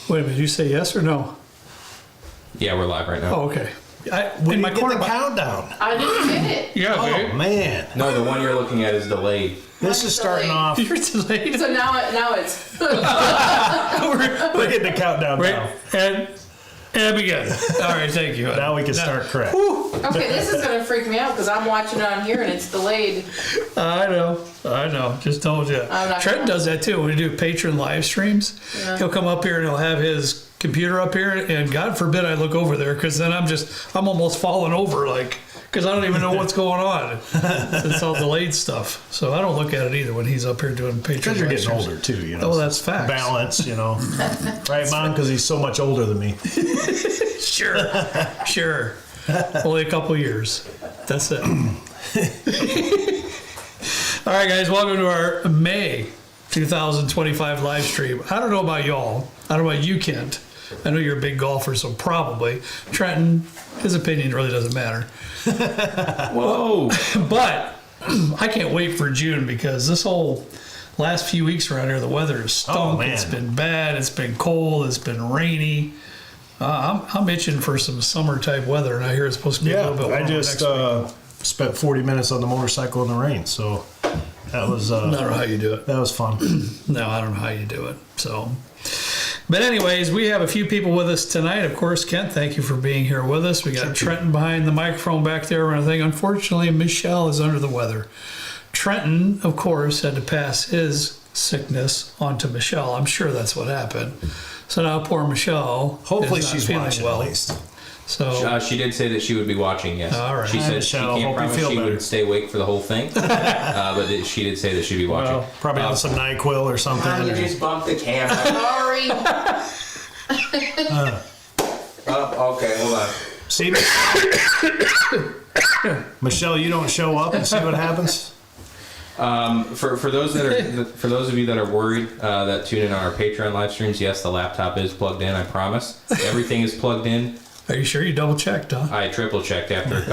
Wait a minute, you say yes or no? Yeah, we're live right now. Oh, okay. When you get the countdown. I didn't get it. Yeah, Oh, babe. man. No, the one you're looking at is delayed. This is starting off. You're delayed. So now it's. We're getting the countdown now. And begin. All right, thank you. Now we can start correct. Okay, this is gonna freak me out because I'm watching it on here and it's delayed. I know. Just told you. Trent does that too. When we do patron live streams, he'll come up here and he'll have his computer up here, and God forbid I look over there because then I'm almost falling over, because I don't even know what's going on. It's all delayed stuff. So I don't look at it either when he's up here doing patron. Because you're getting older too, Oh, that's facts. Balance, Right, Mom? Because he's so much older than me. Sure. Only a couple years. That's it. All right, guys, welcome to our May 2025 live stream. I don't know about y'all. I don't know about you, Kent. I know you're a big golfer, so probably. Trenton, his opinion really doesn't matter. Whoa. But I can't wait for June because this whole last few weeks around here, the weather has stunk. Oh, man. It's been bad. It's been cold. It's been rainy. I'm itching for some summer type weather, and I hear it's supposed to be a little bit warmer I just spent 40 minutes on the motorcycle in the rain, so that was. I don't know how you do it. That was fun. No, I don't know how you do it. So, but anyways, we have a few people with us tonight. Of course, Kent, thank you for being here with us. We got Trenton behind the microphone back there and everything. Unfortunately, Michelle is under the weather. Trenton, of course, had to pass his sickness onto Michelle. I'm sure that's what happened. So now poor Michelle. Hopefully is not she's feeling watching well. at least. So She did say that she would be watching, yes. All right. She said Michelle, she can't hope you promise feel she better. would stay awake for the whole thing, but she did say that she'd be watching. Well, probably on some NyQuil or something. You just bumped the camera. Sorry. Okay, hold on. See, Michelle, you don't show up and see what happens. For those of you that are worried that tune in on our Patreon live streams, yes, the laptop is plugged in. I promise, everything is plugged in. are you sure you double checked, huh? I triple checked after a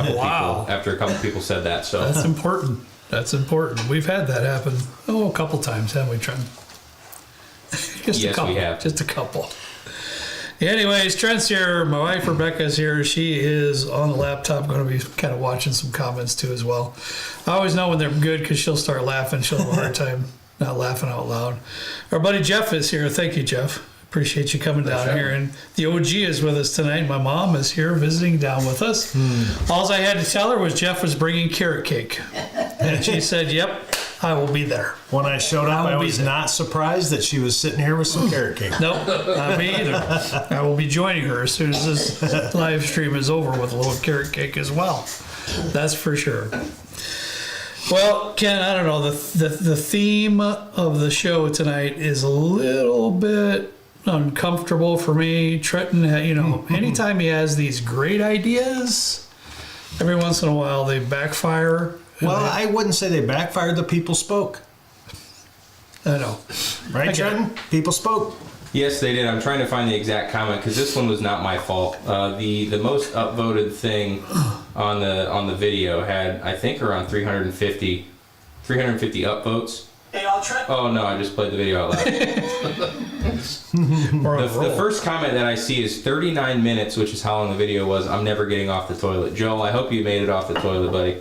couple people said that. So That's important. That's important. We've had that happen a couple times, haven't we, Trent? Just Yes, a couple. we have. Just a couple. Anyways, Trent's here. My wife Rebecca's here. She is on the laptop, going to be kind of watching some comments too as well. I always know when they're good because she'll start laughing. She'll have a hard time not laughing out loud. Our buddy Jeff is here. Thank you, Jeff. Appreciate you coming down here. And the OG is with us tonight. My mom is here visiting down with us. All I had to tell her was Jeff was bringing carrot cake. And she said, yep, I will be there. When I showed up, I was not surprised that she was sitting here with some carrot cake. Nope, not me either. I will be joining her as soon as this live stream is over with a little carrot cake as well. That's for sure. Well, Ken, I don't know. The theme of the show tonight is a little bit uncomfortable for me. Trenton, anytime he has these great ideas, every once in a while they backfire. Well, I wouldn't say they backfired. The people spoke. I know. Right, Trenton? People spoke. yes, they did. I'm trying to find the exact comment because this one was not my fault. The most upvoted thing on the video had, I think, around 350 upvotes. Hey, I'll try. Oh no, I just played the video out loud. The first comment that I see is 39 minutes, which is how long the video was. I'm never getting off the toilet. Joel, I hope you made it off the toilet, buddy.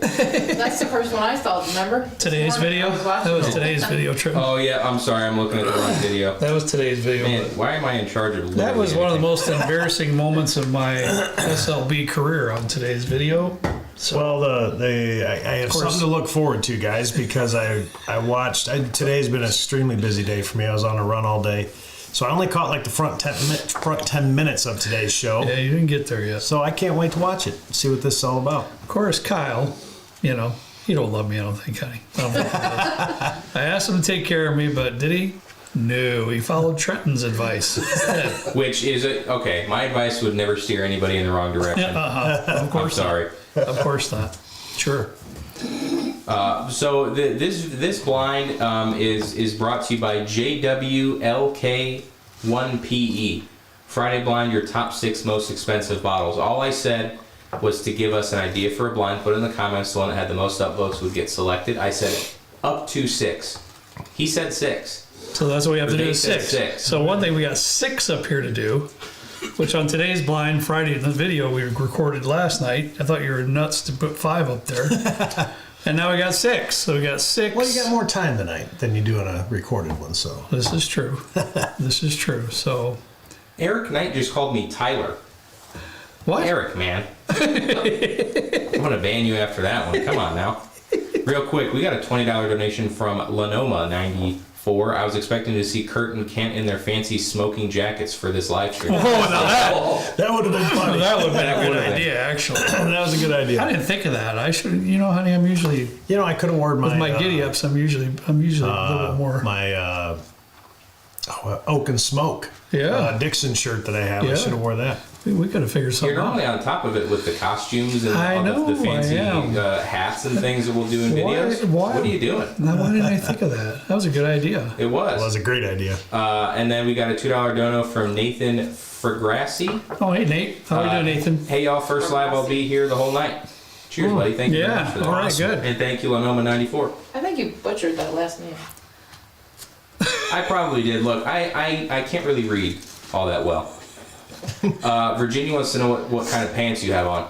That's the first one I saw, remember? Today's video? That was today's video, Trenton. Oh yeah, I'm sorry, I'm looking at the wrong video. That was today's video. Man, why am I in charge of That was one of the everything? most embarrassing moments of my SLB career on today's video. So, Well, I have something to look forward to, guys, because I watched. Today's been an extremely busy day for me. I was on a run all day, so I only caught like the front 10 minutes of today's show. yeah, you didn't get there yet. So I can't wait to watch it, see what this is all about. Of course, Kyle, he don't love me, I don't think, honey. I don't think he does. I asked him to take care of me, but did he? No, he followed Trenton's advice. Which is okay. My advice would never steer anybody in the wrong direction. Of I'm course sorry. not. Of course not. Sure. So this blind is brought to you by JWLK1PE. Friday Blind, your top 6 most expensive bottles. All I said was to give us an idea for a blind. Put it in the comments. The one that had the most upvotes would get selected. I said up to 6. He said 6. So that's what we have to But do they is said 6. six. So one thing, we got 6 up here to do, which on today's Blind Friday, the video we recorded last night, I thought you were nuts to put 5 up there. And now we got 6. So we got 6. Well, you got more time tonight than you do on a recorded one, so. This is true. This is true. So, Eric Knight just called me Tyler. what? Eric, man. I'm gonna ban you after that one. Come on now. Real quick, we got a $20 donation from Lenoma 94. I was expecting to see Kurt and Kent in their fancy smoking jackets for this live stream. Oh, now That would have been funny. that would have been a good would've been. idea, actually. That was a good I idea. didn't think of that. I should, honey, I'm usually, You know, I could have worn with my giddy ups, I'm usually a little bit more. my Oak and Smoke Dixon shirt that I have. Yeah. I should have wore that. We could have figured You're something out. normally on top of it with the costumes and I all know, the fancy I am. hats and things that we'll do in videos. Why- What are you doing? Now, why didn't I think of that? That was a good idea. It was. That was a great idea. And then we got a $2 dono from Nathan Fragrassi. Oh, hey, Nate. How are you doing, Nathan? Hey, y'all, first live, I'll be here the whole night. Cheers, buddy. Thank you very much for Yeah, that. all right, good. And thank you, Lenoma 94. I think you butchered that last name. I probably did. Look, I can't really read all that well. Virginia wants to know what kind of pants you have on.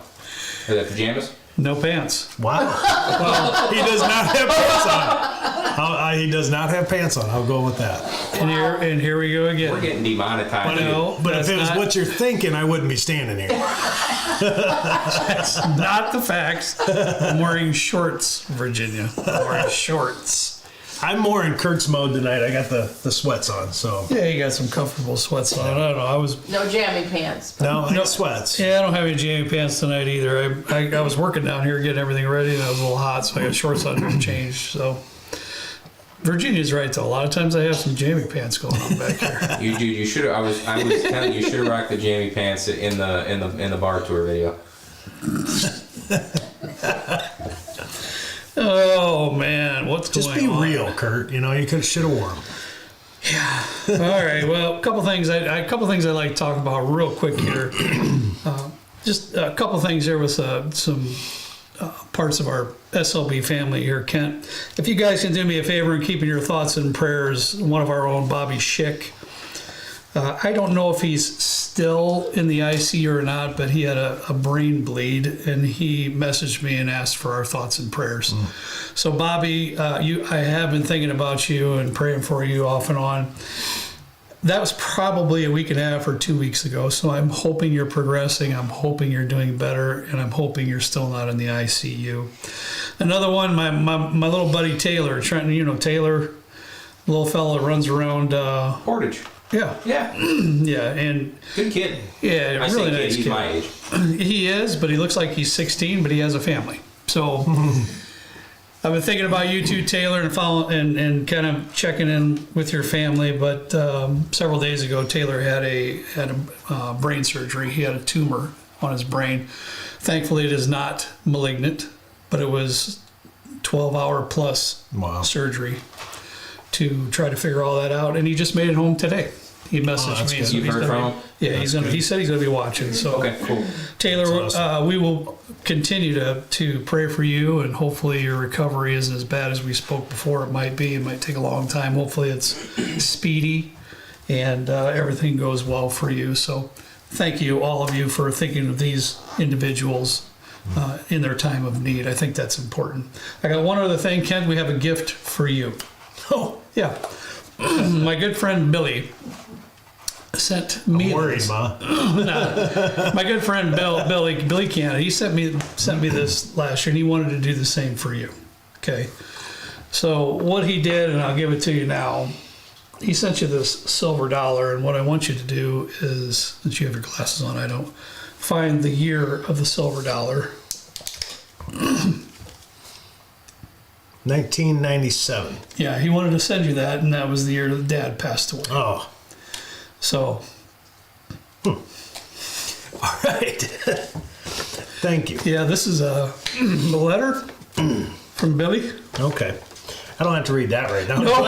Are that pajamas? No pants. Wow. Well, he does not have pants on. He does not have pants on. I'll go with that. And here we go We're again. getting demonetized. No, But if that's it was not- what you're thinking, I wouldn't be standing here. That's not the facts. I'm wearing shorts, Virginia. I'm wearing shorts. I'm more in Kurt's mode tonight. I got the sweats on, so. Yeah, you got some comfortable sweats on. I don't know. I was. No jammy pants. No, I got sweats. Yeah, I don't have any jammy pants tonight either. I was working down here getting everything ready, and I was a little hot, so I got shorts on to change. So Virginia's right though. A lot of times I have some jammy pants going on back here. You should have. I was telling you, you should have rocked the jammy pants in the bar tour video. Oh man, what's Just going be on? real, Kurt. You know, you should have worn them. All right. Well, a couple things I'd like to talk about real quick here. Just a couple things there with some parts of our SLB family here, Kent. If you guys can do me a favor and keep in your thoughts and prayers, one of our own, Bobby Schick. I don't know if he's still in the ICU or not, but he had a brain bleed, and he messaged me and asked for our thoughts and prayers. So, Bobby, I have been thinking about you and praying for you off and on. That was probably a week and a half or 2 weeks ago, so I'm hoping you're progressing. I'm hoping you're doing better, and I'm hoping you're still not in the ICU. Another one, my little buddy Taylor, Trenton, Taylor, little fellow that runs around. Portage. Yeah, Yeah. yeah, and Good kid. yeah, I really say kid. nice He's kid. my age. He is, but he looks like he's 16, but he has a family. So I've been thinking about you too, Taylor, and kind of checking in with your family. But several days ago, Taylor had a brain surgery. He had a tumor on his brain. Thankfully, it is not malignant, but it was 12-hour plus Wow. surgery to try to figure all that out. And he just made it home today. He messaged that's me. good. So You've he's heard gonna from be- him? Yeah, That's he said he's going to be watching. So Okay, cool. Taylor, That's awesome. we will continue to pray for you, and hopefully your recovery isn't as bad as we spoke before. It might be. It might take a long time. Hopefully it's speedy, and everything goes well for you. So thank you, all of you, for thinking of these individuals in their time of need. I think that's important. I got one other thing, Kent. We have a gift for you. Oh, yeah. My good friend Billy sent me Worried, this. Ma. My good friend Billy Canada, he sent me this last year, and he wanted to do the same for you. Okay, so what he did, and I'll give it to you now. He sent you this silver dollar, and what I want you to do is, since you have your glasses on, I don't, find the year of the silver dollar. 1997. Yeah, he wanted to send you that, and that was the year that Dad passed away. Oh, So all right. Thank you. yeah, this is a letter from Billy. Okay. I don't have to read that right now. No,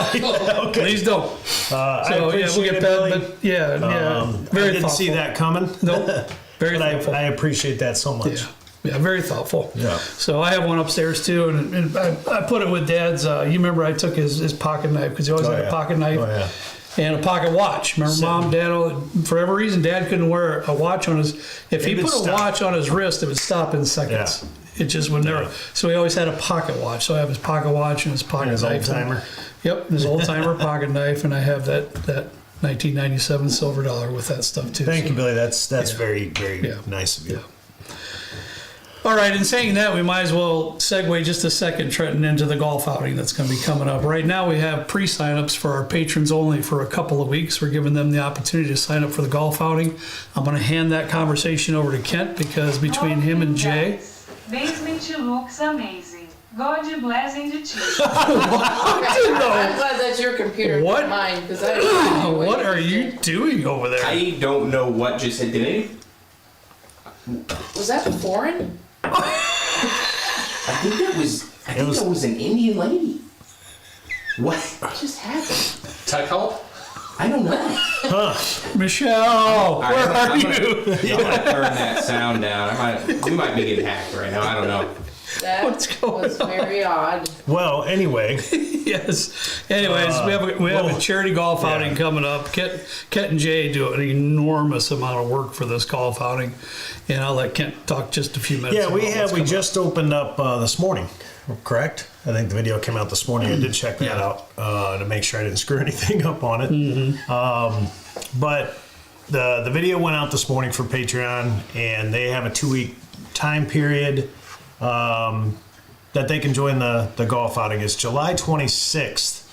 Okay. please don't. I So yeah, we'll appreciate get it, that. Billy. But yeah, I very didn't thoughtful. see that coming. Nope. Very But thoughtful. I appreciate that so much. Yeah. Yeah, very thoughtful. Yeah. So I have one upstairs too, and I put it with Dad's. You remember I took his pocket knife because he always had a pocket knife. Oh, yeah. And a pocket watch. Remember, Mom, Dad, for whatever reason, Dad couldn't wear a watch on his. If he put a watch on his wrist, it would stop in seconds. Yeah. It just would never. So he always had a pocket watch. So I have his pocket watch and his pocket His knife. old timer. Yep, his old timer pocket knife, and I have that 1997 silver dollar with that stuff too. Thank you, Billy. That's very nice of you. Yeah. All right, in saying that, we might as well segue just a second, Trenton, into the golf outing that's going to be coming up. Right now, we have pre-signups for our patrons only for a couple of weeks. We're giving them the opportunity to sign up for the golf outing. I'm going to hand that conversation over to Kent because between him and Jay... Basement looks amazing. God bless the teacher. I'm glad that's your computer, What? not mine, because I don't know What are you doing over there? I don't know what just said. Did it? Was that foreign? I think that was an Indian lady. What? What just happened? Tech help? I don't know. Michelle, where are you? I'm gonna turn that sound down. We might be getting hacked right now. I don't know. That What's going was very odd. Well, anyway, Yes. Anyways, we have a charity golf outing coming up. Kent and Jay do an enormous amount of work for this golf outing, and I'll let Kent talk just a few minutes. yeah, about we what's coming just opened up this morning, correct? I think the video came out this morning. I did check that out to make sure I didn't screw anything up on it. But the video went out this morning for Patreon, and they have a 2-week time period that they can join the golf outing. It's July 26th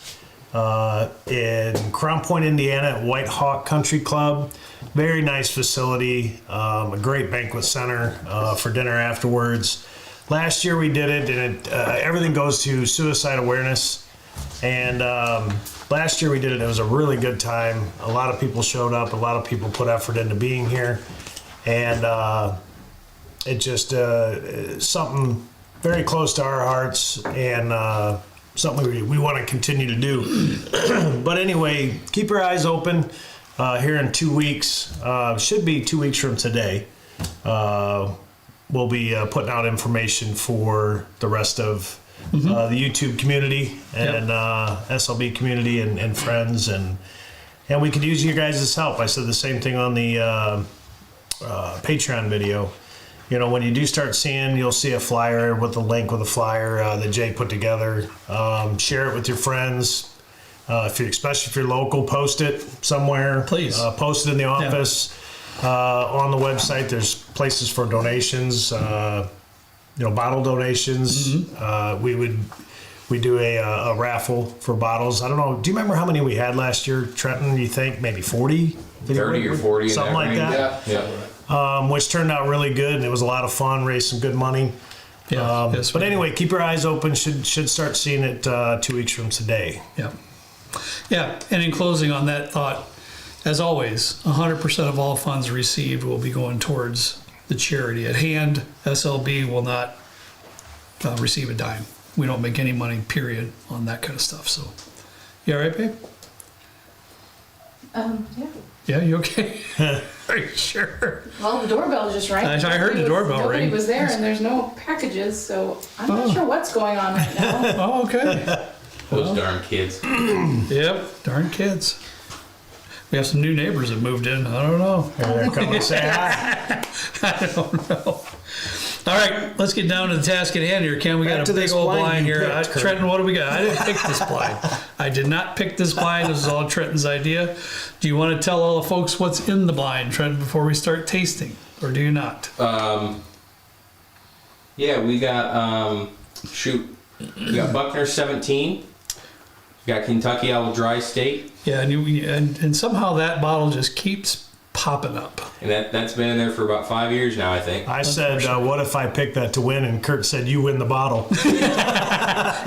in Crown Point, Indiana at White Hawk Country Club. Very nice facility, a great banquet center for dinner afterwards. Last year we did it, and everything goes to suicide awareness. And last year we did it. It was a really good time. A lot of people showed up. A lot of people put effort into being here. And it just something very close to our hearts, and something we want to continue to do. But anyway, keep your eyes open here in 2 weeks. Should be 2 weeks from today. We'll be putting out information for the rest of the YouTube community and SLB community and friends, and we could use you guys' help. I said the same thing on the Patreon video. You know, when you do start seeing, you'll see a flyer with a link with a flyer that Jay put together. Share it with your friends. Especially if you're local, post it somewhere. Please. Post it in the office. On the website, there's places for donations, bottle donations. We do a raffle for bottles. I don't know. Do you remember how many we had last year, Trenton? You think maybe 40? 30 or 40. Something like that. Yeah. Which turned out really good, and it was a lot of fun. Raised some good money. Yeah. Yes, but anyway, keep your eyes open. Should start seeing it 2 weeks from today. Yeah. Yeah. And in closing on that thought, as always, 100% of all funds received will be going towards the charity at hand. SLB will not receive a dime. We don't make any money, period, on that kind of stuff. So, you all right, babe? Yeah. Yeah, you okay? Are you sure? Well, the doorbell just rang. I heard the doorbell Nobody ring. was there, and there's no packages, so I'm not sure what's going on right now. Oh, okay. Those darn kids. Yep, darn kids. We have some new neighbors that moved in. I don't know. They're coming to say hi. I don't know. All right, let's get down to the task at hand here, Ken. We Back got to a big this old blind blind you here. picked, Kurt. Trenton, what do we got? I didn't pick this blind. I did not pick this blind. This is all Trenton's idea. Do you want to tell all the folks what's in the blind, Trenton, before we start tasting, or do you not? Yeah, we got we got Buckner 17. We got Kentucky Owl Dry State. Yeah, and somehow that bottle just keeps popping up. And that's been in there for about 5 years now, I think. I said, what if I picked that to win? And Kurt said, you win the bottle.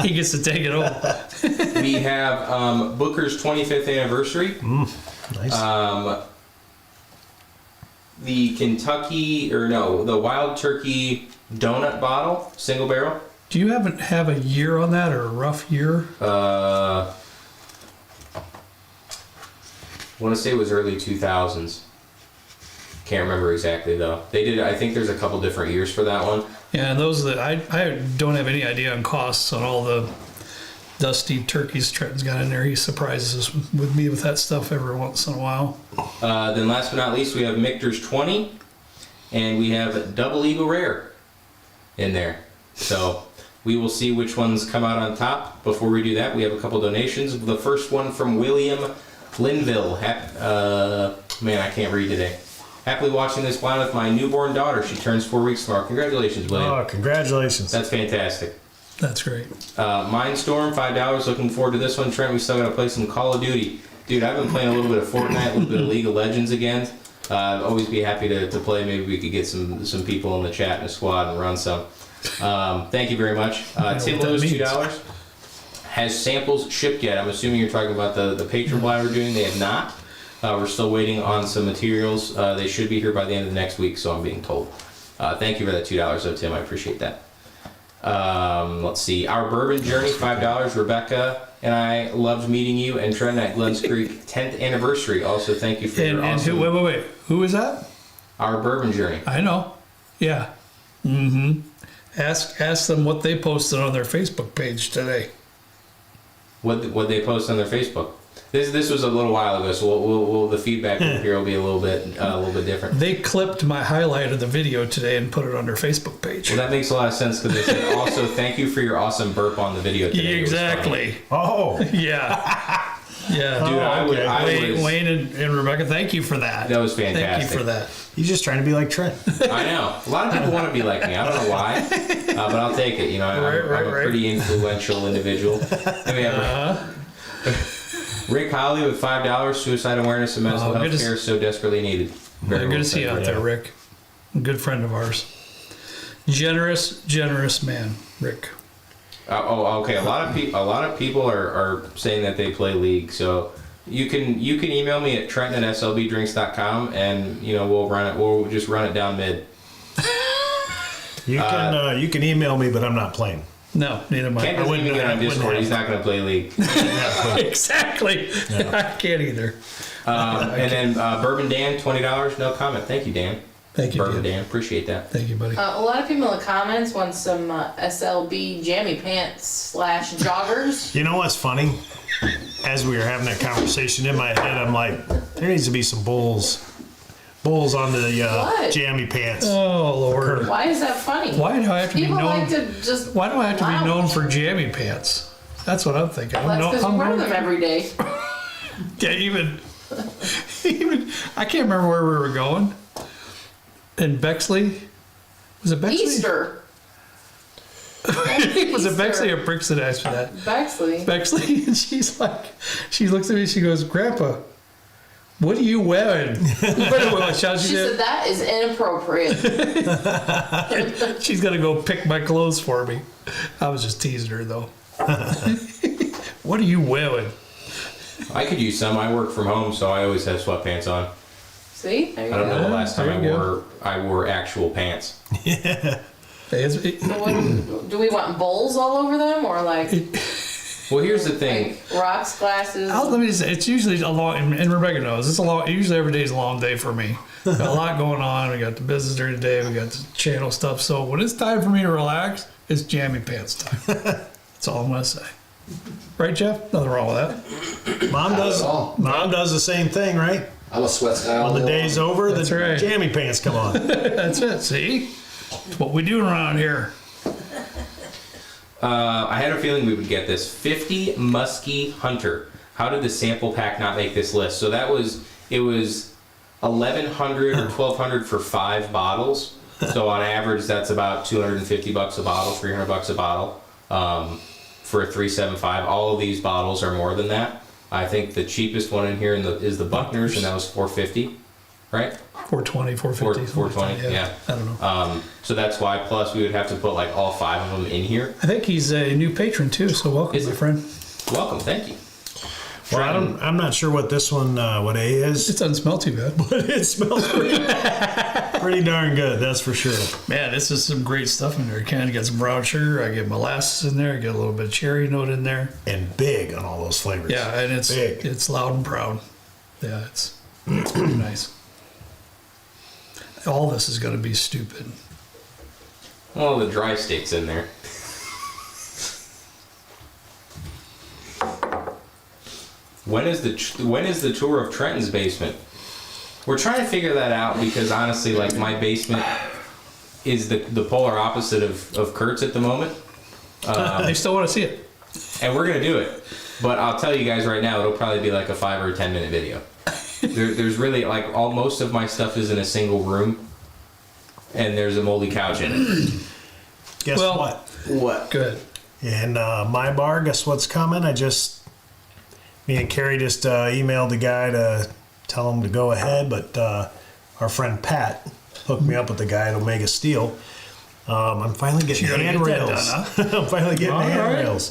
He gets to take it over. We have Booker's 25th anniversary. Nice. The the Wild Turkey Donut Bottle, single barrel. Do you have a year on that, or a rough year? I want to say it was early 2000s. Can't remember exactly though. They did. I think there's a couple different years for that one. Yeah, and those that I don't have any idea on costs on all the dusty turkeys Trenton's got in there. He surprises us with me with that stuff every once in a while. Then last but not least, we have Michter's 20, and we have Double Eagle Rare in there. So we will see which ones come out on top. Before we do that, we have a couple donations. The first one from William Linville. Man, I can't read today. Happily watching this blind with my newborn daughter. She turns 4 weeks tomorrow. Congratulations, William. Oh, congratulations. That's fantastic. That's great. Mindstorm, $5. Looking forward to this one. Trent, we still got to play some Call of Duty. Dude, I've been playing a little bit of Fortnite, a little bit of League of Legends again. I'd always be happy to play. Maybe we could get some people in the chat in a squad and run some. Thank you very much. Tim Lowe's, $2. Has samples shipped yet? I'm assuming you're talking about the Patreon Blind we're doing. They have not. We're still waiting on some materials. They should be here by the end of next week, so I'm being told. Thank you for that $2 though, Tim. I appreciate that. Let's see. Our Bourbon Journey, $5. Rebecca and I loved meeting you, and Trent at Glens Creek 10th anniversary. Also, thank you for your awesome... Wait. Who is that? Our Bourbon Journey. I know. Yeah. Mm-hmm. Ask them what they posted on their Facebook page today. What they post on their Facebook? This was a little while ago, so we'll the feedback here will be a little bit different. They clipped my highlight of the video today and put it on their Facebook page. Well, that makes a lot of sense because they said also thank you for your awesome burp on the video today. Exactly. Oh. Yeah. Yeah. Dude, I was... Wayne and Rebecca, thank you for that. That was fantastic. Thank you for that. He's just trying to be like Trent. I know. A lot of people want to be like me. I don't know why, but I'll take it. You know, I'm a pretty influential individual. Then we have Rick Holly with $5. Suicide awareness and mental health care so desperately needed. Very good to see you out there, Rick. A good friend of ours. Generous man, Rick. Okay. A lot of people are saying that they play League, so you can email me at Trenton@slbdrinks.com, and we'll just run it down mid. You can email me, but I'm not playing. No, neither am I. Ken doesn't even get on Discord. He's not going to play League. Exactly. No. I can't either. And then Bourbon Dan, $20. No comment. Thank you, Dan. Thank you, Bourbon Dan. Appreciate that. Thank you, buddy. A lot of people in the comments want some SLB jammy pants / joggers. You know what's funny? As we were having that conversation in my head, I'm like, there needs to be some bulls on the jammy pants. Oh Lord! Why is that funny? Why do I have to People be known? like to just. Why do I have to be lounge. known for jammy pants? That's what I'm thinking. Well, that's because you wear them every day. Yeah, even I can't remember where we were going. In Bexley, was it Bexley? Easter. Was it Bexley or Brixton asked for that? Bexley. Bexley, and she looks at me, she goes, "Grandpa, what are you wearing?" She said that is inappropriate. She's gonna go pick my clothes for me. I was just teasing her though. What are you wearing? I could use some. I work from home, so I always have sweatpants on. See? There you I don't know the last time There I wore actual pants. Yeah. So what, do we want bowls all over them or like? Well, here's the thing. Like rocks, glasses. Let me just say, it's usually a long, and Rebecca knows, it's a long, usually every day is a long day for me. Got a lot going on. We got the business during the day. We got the channel stuff. So when it's time for me to relax, it's jammy pants time. That's all I'm going to say. Right, Jeff? Nothing wrong with that. Mom does the same thing, right? I'm a sweat guy. When the day's over, That's the right. jammy pants come on. That's it. See? It's what we do around here. I had a feeling we would get this. 50 Muskie Hunter. How did the sample pack not make this list? So it was 1,100 or 1,200 for 5 bottles. So on average, that's about $250 a bottle, $300 a bottle for a 375. All of these bottles are more than that. I think the cheapest one in here is the Buckner's, and that was $450, right? 420, 450. 420, yeah. I don't know. So that's why. Plus, we would have to put like all 5 of them in here. I think he's a new patron too, so welcome, my friend. Welcome, thank you. Well, I'm not sure what this one, what A is. It doesn't smell too bad. But it smells pretty darn good, that's for sure. Man, this is some great stuff in there. Kind of got some brown sugar. I get molasses in there. I get a little bit of cherry note in there. And big on all those flavors. Yeah, and it's big. It's loud and proud. Yeah, it's pretty nice. All this is going to be stupid. Well, the dry steak's in there. When is the tour of Trenton's basement? We're trying to figure that out because honestly, like my basement is the polar opposite of Kurt's at the moment. They still want to see it. And we're gonna do it. But I'll tell you guys right now, it'll probably be like a 5 or 10 minute video. There's really like most of my stuff is in a single room, and there's a moldy couch in it. Guess Well- what? What? Good. In my bar, guess what's coming? Me and Carrie just emailed the guy to tell him to go ahead, but our friend Pat hooked me up with the guy at Omega Steel. I'm finally getting You gotta get that handrails. done, huh? I'm finally getting All right. handrails.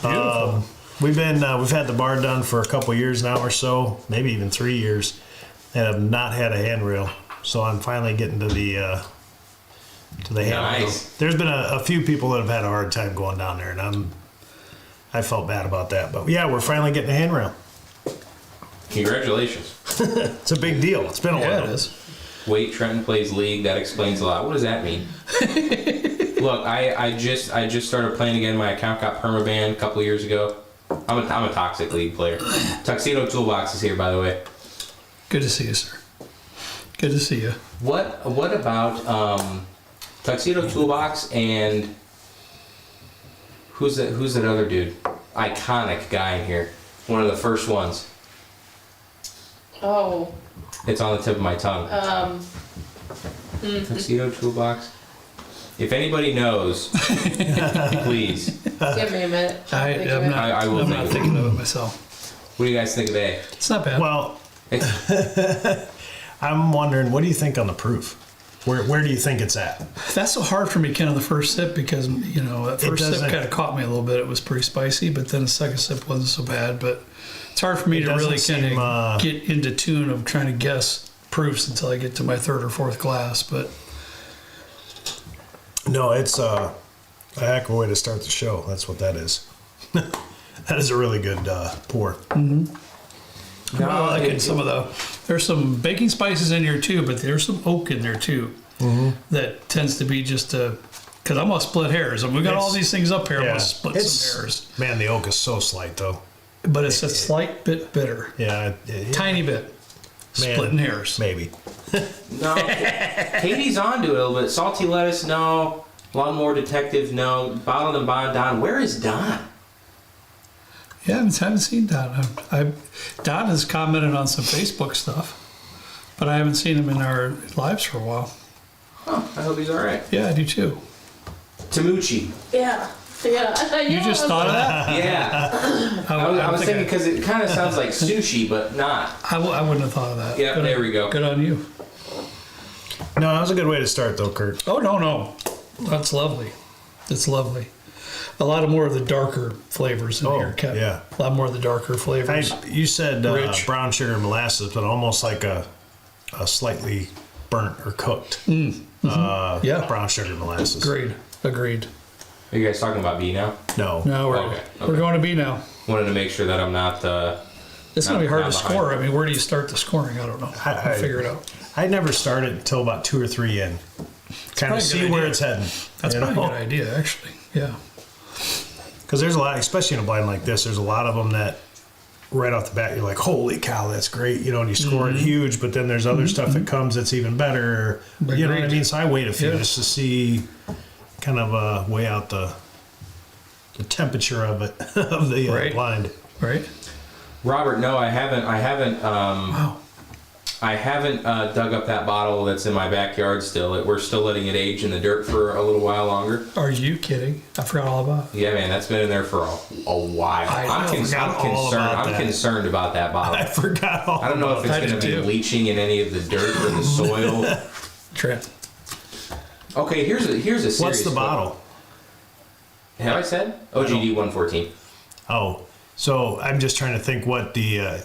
Beautiful. We've had the bar done for a couple years now or so, maybe even 3 years, and have not had a handrail. So I'm finally getting to the handrail. Nice. There's been a few people that have had a hard time going down there, and I felt bad about that. But yeah, we're finally getting a handrail. Congratulations. It's a big deal. It's been a Yeah, while. it is. Wait, Trenton plays League. That explains a lot. What does that mean? Look, I just started playing again. My account got permabanned a couple years ago. I'm a toxic League player. Tuxedo Toolbox is here, by the way. Good to see you, sir. Good to see you. What about Tuxedo Toolbox and who's that other dude? Iconic guy in here. One of the first ones. Oh, It's on the tip of my tongue. Tuxedo Toolbox. If anybody knows, please. give me a minute. I'm not, I will I'm think not of it. thinking of it myself. What do you guys think of that? It's not bad. Well, It's, I'm wondering, what do you think on the proof? Where do you think it's at? That's so hard for me, Ken, on the first sip because, that first sip doesn't- kind of caught me a little bit. It was pretty spicy, but then the second sip wasn't so bad. But it's hard for me It to really doesn't kind seem, of get into tune of trying to guess proofs until I get to my third or fourth glass. But No, it's a heck of a way to start the show. That's what that is. That is a really good pour. I like it. There's some baking spices in here too, but there's some oak in there too. That tends to be just because I'm gonna split hairs. And we got all these things up here. I'm gonna split some hairs. Man, the oak is so slight though. But it's a slight bit bitter, Yeah, tiny bit. Man, Splitting hairs. maybe. no. Katie's onto it a little bit. Salty lettuce, no. Lawnmower Detective, no. Bottled and Bond, Don. Where is Don? Yeah, I haven't seen Don. Don has commented on some Facebook stuff, but I haven't seen him in our lives for a while. Oh, I hope he's all right. Yeah, I do too. Tamuchi. Yeah. You just thought of that? Yeah. I was thinking because it kind of sounds like sushi, but not. I wouldn't have thought of that. Yeah, there we go. Good on you. No, that was a good way to start though, Kurt. Oh, no. That's lovely. It's lovely. A lot more of the darker flavors in here, Ken. yeah. A lot more of the darker flavors. You said Rich. brown sugar and molasses, but almost like a slightly burnt or cooked Yeah. brown sugar and molasses. Agreed. Are you guys talking about B now? No. No, Okay. we're going to B now. Wanted to make sure that I'm not. It's going to be hard not to behind. score. I mean, where do you start the scoring? I don't know. I'll figure it out. I never started until about 2 or 3 in. Kind probably a of see good where idea. it's heading. That's probably a good idea, actually. Yeah. Because there's a lot, especially in a blind like this, there's a lot of them that right off the bat you're like, holy cow, that's great, and you score it huge. But then there's other stuff that comes that's even better. You know what I mean? So I wait a few just to see, kind of weigh out the temperature of it of the blind. Right. Robert, no, I haven't. Wow. I haven't dug up that bottle that's in my backyard still. We're still letting it age in the dirt for a little while longer. Are you kidding? I forgot all about it. Yeah, man, that's been in there for a while. I forgot all about that. I'm concerned about that bottle. I forgot all I don't know if it's I going to did be too. leaching in any of the dirt or the soil. Trent. Okay, here's a serious. What's the bottle? Have I said? OGD 114. Oh, so I'm just trying to think what the.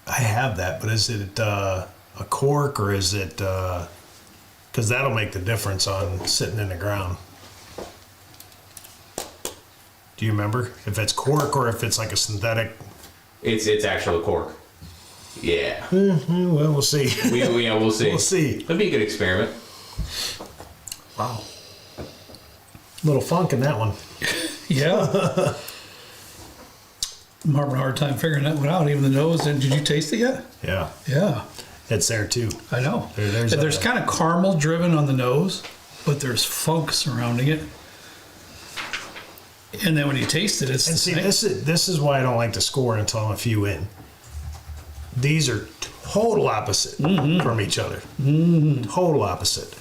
I have that, but is it a cork or is it? Because that'll make the difference on sitting in the ground. Do you remember if it's cork or if it's like a synthetic? It's actual cork. Yeah. Well, we'll see. We'll see. We'll see. That'd be a good experiment. Wow. Little funk in that one. Yeah. I'm having a hard time figuring that one out. Even the nose. Did you taste it yet? Yeah. Yeah. It's there too. I know. There's kind of caramel driven on the nose, but there's funk surrounding it. And then when you taste it, it's And see, this is why I don't like to score until I'm a few in. These are total opposite from each other. Total opposite.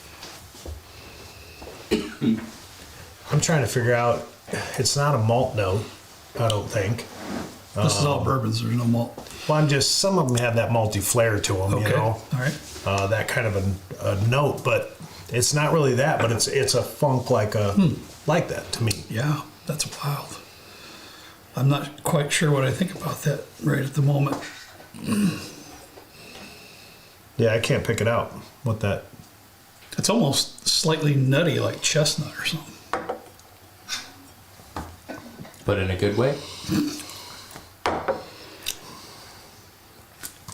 I'm trying to figure out. It's not a malt note, I don't think. This is all bourbons. There's no malt. Well, some of them have that malty flair to them, Okay. you know. All right. That kind of a note, but it's not really that. But it's a funk like that to me. Yeah, that's wild. I'm not quite sure what I think about that right at the moment. Yeah, I can't pick it out. What that? It's almost slightly nutty, like chestnut or something. But in a good way.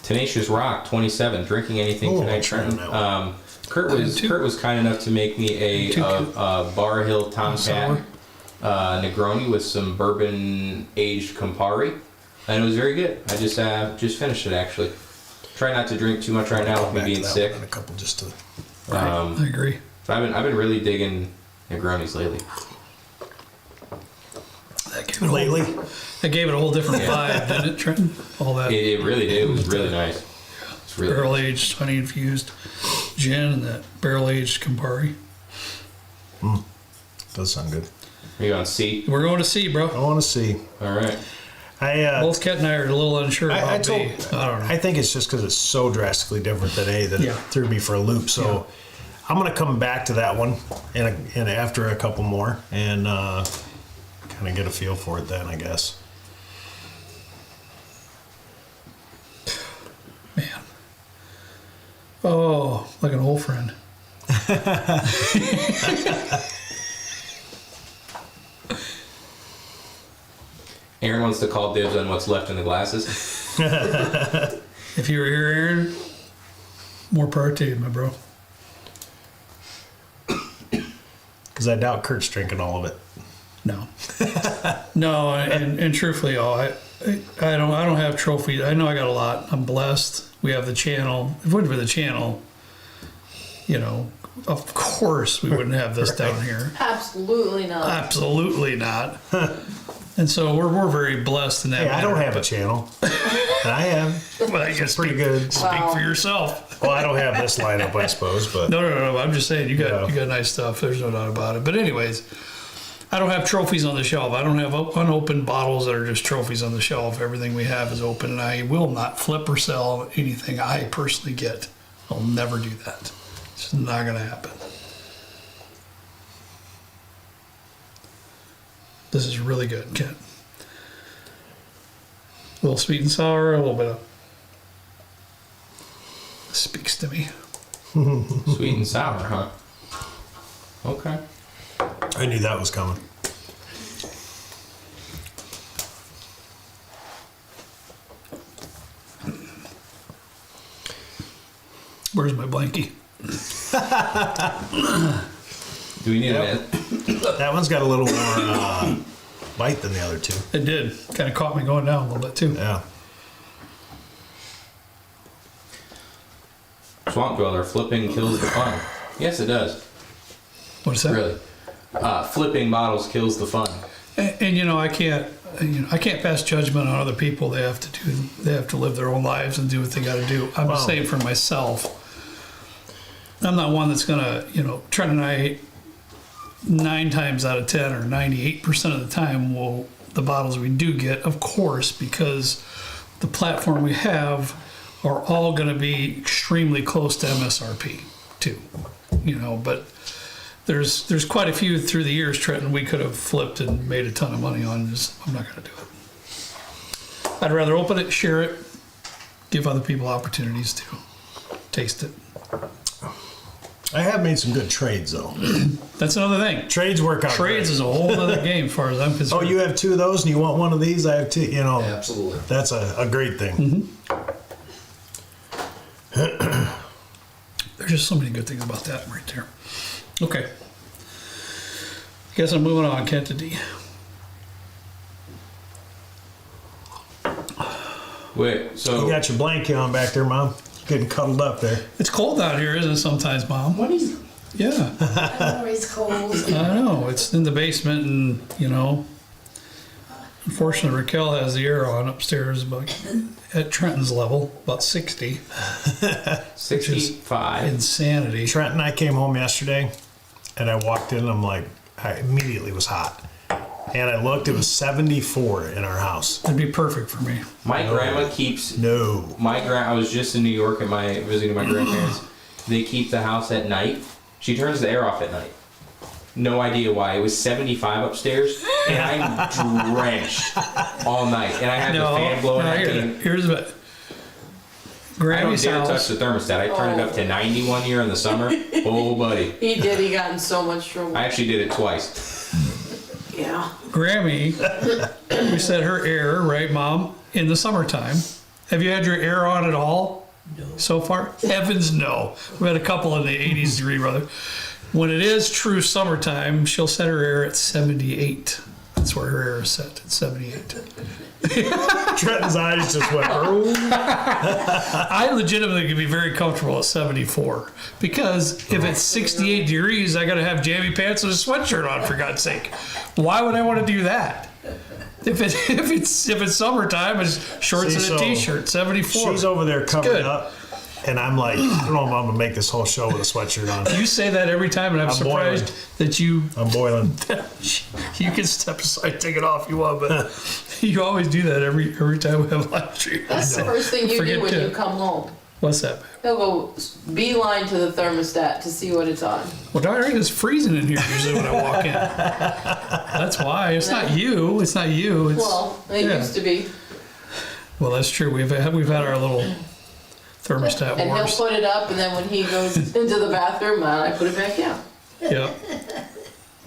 Tenacious Rock 27. Drinking anything Oh, tonight, I'm trying Trenton? that one. Kurt was kind enough to make me a Bar Hill Tomcat Negroni with some bourbon aged Campari, and it was very good. I just finished it actually. Try not to drink too much right now with me being sick. A couple just to. I agree. But I've been really digging Negronis lately. That gave it a whole different vibe, didn't it, Trenton? All that It really did. It was really nice. It's really barrel aged, honey infused gin and that barrel aged Campari. Does sound good. Are you on C? We're going to see, bro. I want to see. All right. Both Ket and I are a little unsure about I B. don't know. I think it's just because it's so drastically different than A that it threw me for a loop. So I'm going to come back to that one and after a couple more and kind of get a feel for it then, I guess. Man. Oh, like an old friend. Aaron wants to call dibs on what's left in the glasses. If you were here, Aaron, more power to you, my bro. Because I doubt Kurt's drinking all of it. No. No, and truthfully, I don't have trophies. I know I got a lot. I'm blessed. We have the channel. If it wasn't for the channel, of course we wouldn't have this down here. Absolutely not. Absolutely not. And so we're very blessed in that. Hey, I don't have a channel. And I have. Well, I guess Pretty good. Speak for yourself. Well, I don't have this lineup, I suppose, but No. I'm just saying you got nice stuff. There's no doubt about it. But anyways, I don't have trophies on the shelf. I don't have unopened bottles that are just trophies on the shelf. Everything we have is open, and I will not flip or sell anything I personally get. I'll never do that. It's just not going to happen. This is really good, Ken. A little sweet and sour, a little bit of... Speaks to me. Sweet and sour, huh? Okay. I knew that was coming. Where's my blankie? Do we need a minute? That one's got a little more bite than the other two. It did. Kind of caught me going down a little bit, too. Yeah. Swamp Dweller, flipping kills the fun. Yes, it does. What's that? Really. Flipping bottles kills the fun. And I can't pass judgment on other people. They have to live their own lives and do what they got to do. I'm just saying for myself. I'm not one that's gonna, Trent and I 9 times out of 10 or 98% of the time the bottles we do get, of course, because the platform we have are all going to be extremely close to MSRP too, but there's quite a few through the years, Trenton, we could have flipped and made a ton of money on. I'm not going to do it. I'd rather open it, share it, give other people opportunities to taste it. I have made some good trades, though. That's another thing. Trades work out. Trades great. is a whole other game, as far as I'm concerned. Oh, you have 2 of those, and you want one of these? I have 2. Absolutely. That's a great thing. There's just so many good things about that right there. Okay. Guess I'm moving on, Kent to D. Wait, so You got your blanket on back there, Mom. Getting cuddled up there. It's cold out here, isn't it, sometimes, Mom? What is Yeah. always cold? I know. It's in the basement and, unfortunately Raquel has the air on upstairs about at Trenton's level, about 60. 65. Insanity. Trent and I came home yesterday, and I walked in, and I'm like, I immediately was hot. And I looked, it was 74 in our house. That'd be perfect for me. My grandma keeps. No. I was just in New York and visiting my grandparents. They keep the house at night. She turns the air off at night. No idea why. It was 75 upstairs, and I'm drenched all night. And I had the fan blowing at me. Here's what. I don't Grammy's dare touch house. the thermostat. I turned it up to 90 one year in the summer. Oh, buddy. He did. He got in so much trouble. I actually did it twice. Yeah. Grammy, we said her air, right, Mom, in the summertime. Have you had your air on at all? No. So far? Heavens, no. We've had a couple in the 80s degree weather. When it is true summertime, she'll set her air at 78. That's where her air is set, at 78. Trenton's eyes just went, oh. I legitimately could be very comfortable at 74 because if it's 68 degrees, I got to have jammy pants and a sweatshirt on, for God's sake. Why would I want to do that? If it's summertime, it's shorts and a t-shirt. 74. She's over there covered good. up, and I'm like, I don't know if I'm gonna make this whole show with a sweatshirt on. You say that every time, and I'm surprised that you I'm boiling. you can step aside, take it off if you want, but you always do that every time we have live stream. That's the first thing you Forget do when to- you come home. What's that? He'll go beeline to the thermostat to see what it's on. Well, darn it, it's freezing in here usually when I walk in. That's why. It's not you. It's not you. It's, Well, it yeah. used to be. Well, that's true. We've had our little thermostat And he'll wars. put it up, and then when he goes into the bathroom, I put it back down. Yeah.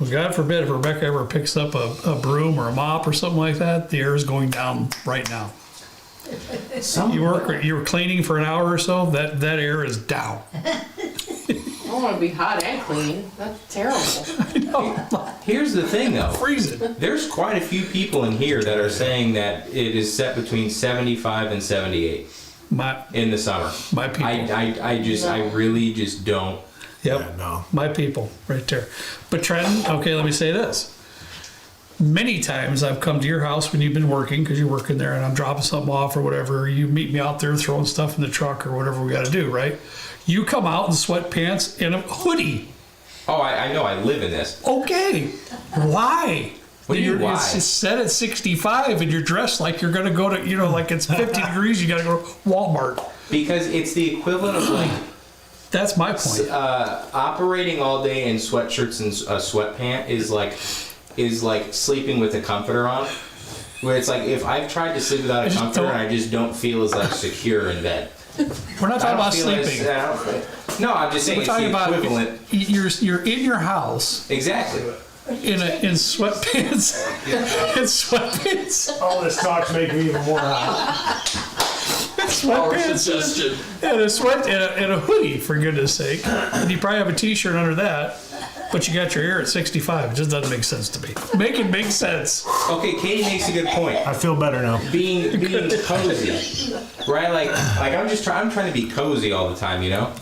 Well, God forbid if Rebecca ever picks up a broom or a mop or something like that, the air is going down right now. You were cleaning for an hour or so. That air is down. I don't want to be hot and clean. That's terrible. Here's the thing, though. Freezing. There's quite a few people in here that are saying that it is set between 75 and 78 in the summer. My people. I really just don't. Yep. Yeah, no. My people, right there. But Trenton, okay, let me say this. Many times I've come to your house when you've been working, because you're working there, and I'm dropping something off or whatever. You meet me out there throwing stuff in the truck or whatever we got to do, right? You come out in sweatpants and a hoodie. Oh, I know. I live in this. Okay. Why? What do you mean, why? It's set at 65 and you're dressed like you're going to go to, like it's 50 degrees, you got to go to Walmart. Because it's the equivalent of like That's my point. operating all day in sweatshirts and a sweatpant is like sleeping with a comforter on. Where it's like if I've tried to sleep without a comforter, I just don't feel as like secure in bed. We're not talking about sleeping. No, I'm just saying We're it's talking the about equivalent. you're in your house Exactly. in sweatpants. In sweatpants. All this talk's making me even more hot. Sweatpants and a hoodie, for goodness sake. And you probably have a t-shirt under that, but you got your hair at 65. It just doesn't make sense to me. Make it make sense. Okay, Katie makes a good point. I feel better now. Being cozy, right? Like I'm trying to be cozy all the time, you know.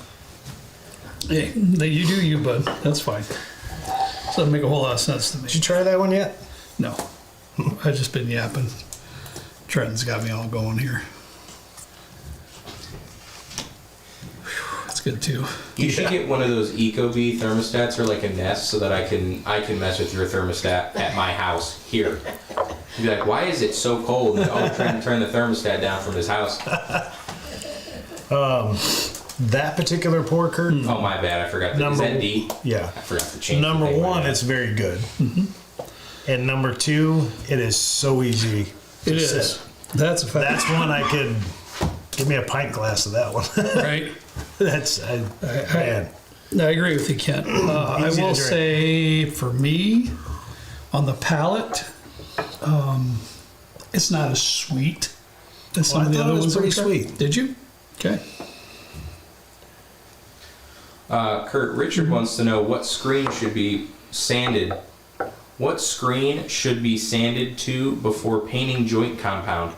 Hey, you do you, bud. That's fine. So doesn't make a whole lot of sense to me. Did you try that one yet? No, I've just been yapping. Trenton's got me all going here. That's good too. You should get one of those Ecobee thermostats or like a Nest so that I can mess with your thermostat at my house here. You'd be like, why is it so cold? And, oh, trying to turn the thermostat down from his house. That particular pour curtain, Oh, my bad. I forgot. Is that D? yeah. I forgot to change. Number the thing one, right it's very good. And number two, it is so easy. to It set. is. That's a fact. That's one I could give me a pint glass of that one. Right. That's man. I agree with you, Kent. I Easy to will drink. say, for me, on the palate, it's not as sweet as some Well, I of the thought other it was ones. pretty we tried. sweet. Did you? Okay. Kurt, Richard wants to know what screen should be sanded. What screen should be sanded to before painting joint compound?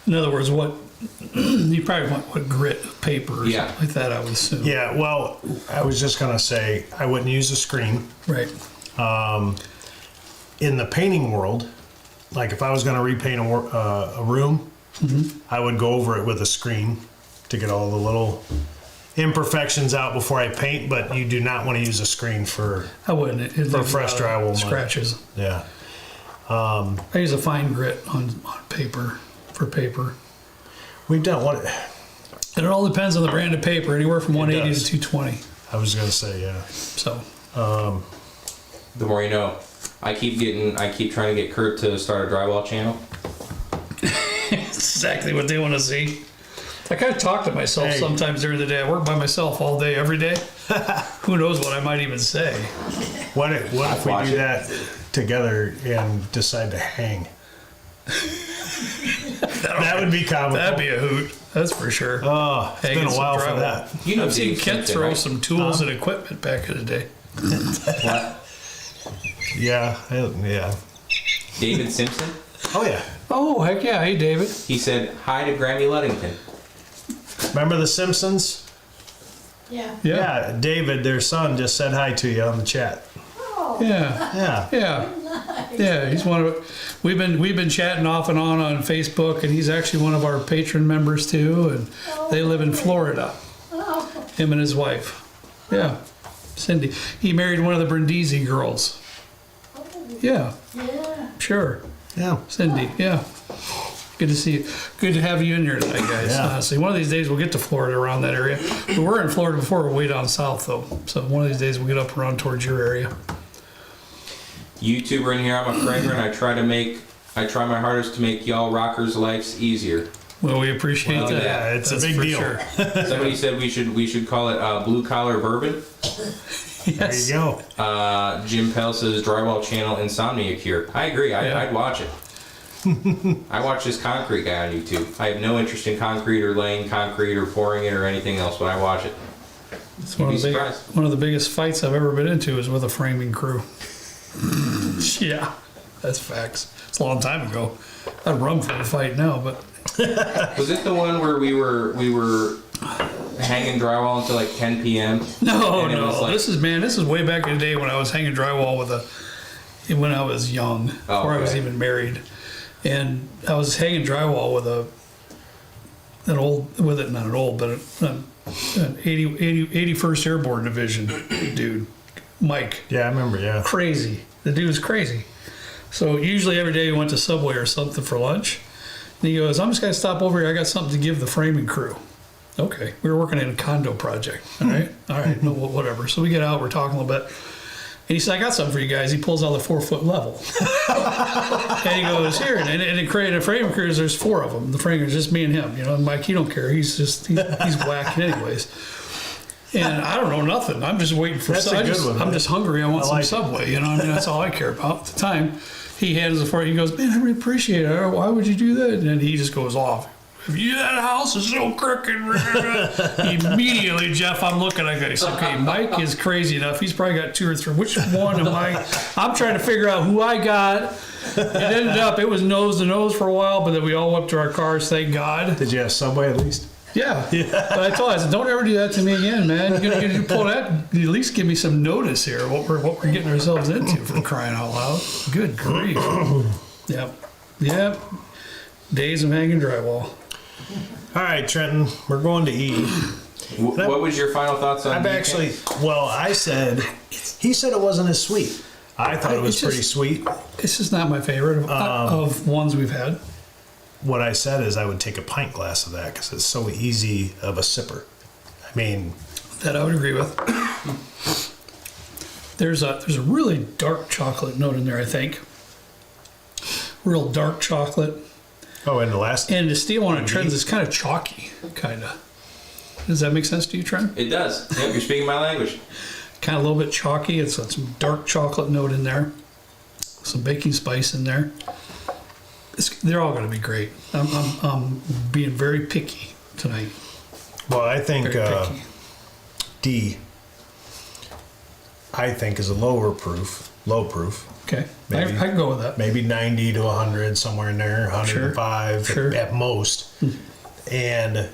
In other words, what you probably want what grit paper or Yeah. something like that, I would assume. Yeah, well, I was just gonna say I wouldn't use a screen. Right. In the painting world, like if I was gonna repaint a room, I would go over it with a screen to get all the little imperfections out before I paint. But you do not want to use a screen for I wouldn't. For fresh drywall mud. Scratches. yeah. I use a fine grit on paper for paper. We've done what And it all depends on the brand of paper, anywhere from 180 does. to 220. I was gonna say. Yeah. So The more you know. I keep trying to get Kurt to start a drywall channel. it's exactly what they want to see. I kind of talk to myself Hey. sometimes during the day. I work by myself all day, every day. Who knows what I might even say? What if we Watch do it. that together and decide to hang? That would be comical. That'd be a hoot. That's for sure. Oh, it's Hanging been a some while for drywall. that. You know I've seen Dave Kent Simpson, throw right? some tools and equipment back in the day. What? Yeah, yeah. David Simpson? Oh yeah. Oh, heck yeah. Hey, David. He said hi to Grammy Luddington. Remember the Simpsons? Yeah. Yeah. Yeah, David, their son, just said hi to you on the chat. Yeah. Yeah. Yeah. Yeah, he's one of. We've been chatting off and on Facebook, and he's actually one of our patron members too. And they live in Florida. Him and his wife. Yeah, Cindy. He married one of the Brindisi girls. Yeah. Sure, Yeah. Cindy. Yeah. Good to see you. Good to have you in here tonight, guys. Yeah. Honestly, one of these days we'll get to Florida around that area. We were in Florida before. We're way down south though, so one of these days we'll get up around towards your area. YouTuber in here, I'm a framer, and I try my hardest to make y'all rockers' lives easier. Well, we appreciate Well, that. yeah, it's a That's big for deal. sure. Somebody said we should call it blue collar bourbon. There Yes. you go. Jim Pell says drywall channel insomnia cure. I agree. Yeah. I'd watch it. I watch this concrete guy on YouTube. I have no interest in concrete or laying concrete or pouring it or anything else, but I watch it. It's You'd be surprised. one of the biggest fights I've ever been into is with a framing crew. Yeah, that's facts. It's a long time ago. I'd run for the fight now, but Was it the one where we were hanging drywall until like 10 p.m.? no. And it was like- This is way back in the day when I was hanging drywall when I was young, Oh, before I was okay. even married, and I was hanging drywall with an 81st Airborne Division dude, Mike. Yeah, I remember. Yeah. Crazy. The dude's crazy. So usually every day we went to Subway or something for lunch. And he goes, I'm just going to stop over here. I got something to give the framing crew. Okay. We were working in a condo project. All right. All right. No, whatever. So we get out. We're talking a little bit. And he said, I got something for you guys. He pulls out the 4-foot level. And he goes, here. And in the framing crews, there's 4 of them. The framers, just me and him. You know, and Mike, he don't care. He's whacking anyways. And I don't know nothing. I'm just waiting for That's a good one, I'm man. just hungry. I want I some like it. Subway. You know, I mean, that's all I care about at the time. He hands it for it. He goes, man, I really appreciate it. Why would you do that? And then he just goes off. If you that house is so crooked. Immediately, Jeff, I'm looking. I go, okay, Mike is crazy enough. He's probably got 2 or 3. Which one am I? I'm trying to figure out who I got. It ended up, it was nose to nose for a while, but then we all went to our cars, thank God. Did you have Subway at least? Yeah. But I told him, I said, don't ever do that to me again, man. You're gonna pull that. At least give me some notice here. What we're getting ourselves into, for crying out loud. Good grief. Yep. Yep. Days of hanging drywall. All right, Trenton, we're going to eat. What was your final thoughts on? I've the actually, well, I said, he said it wasn't as sweet. I thought it was It's pretty just- sweet. This is not my favorite of ones we've had. What I said is I would take a pint glass of that because it's so easy of a sipper. I mean, That I would agree with. There's a really dark chocolate note in there, I think. Real dark chocolate. oh, and the last, And the steel one at Trent's is kind of chalky, kind of. Does that make sense to you, Trent? It does. Yep, you're speaking my language. Kind of a little bit chalky. It's got some dark chocolate note in there. Some baking spice in there. They're all going to be great. I'm being very picky tonight. Well, I think Very picky. D, I think is a low proof. Okay, Maybe. I can go with that. Maybe 90 to 100, somewhere in there, 105 Sure. at most. And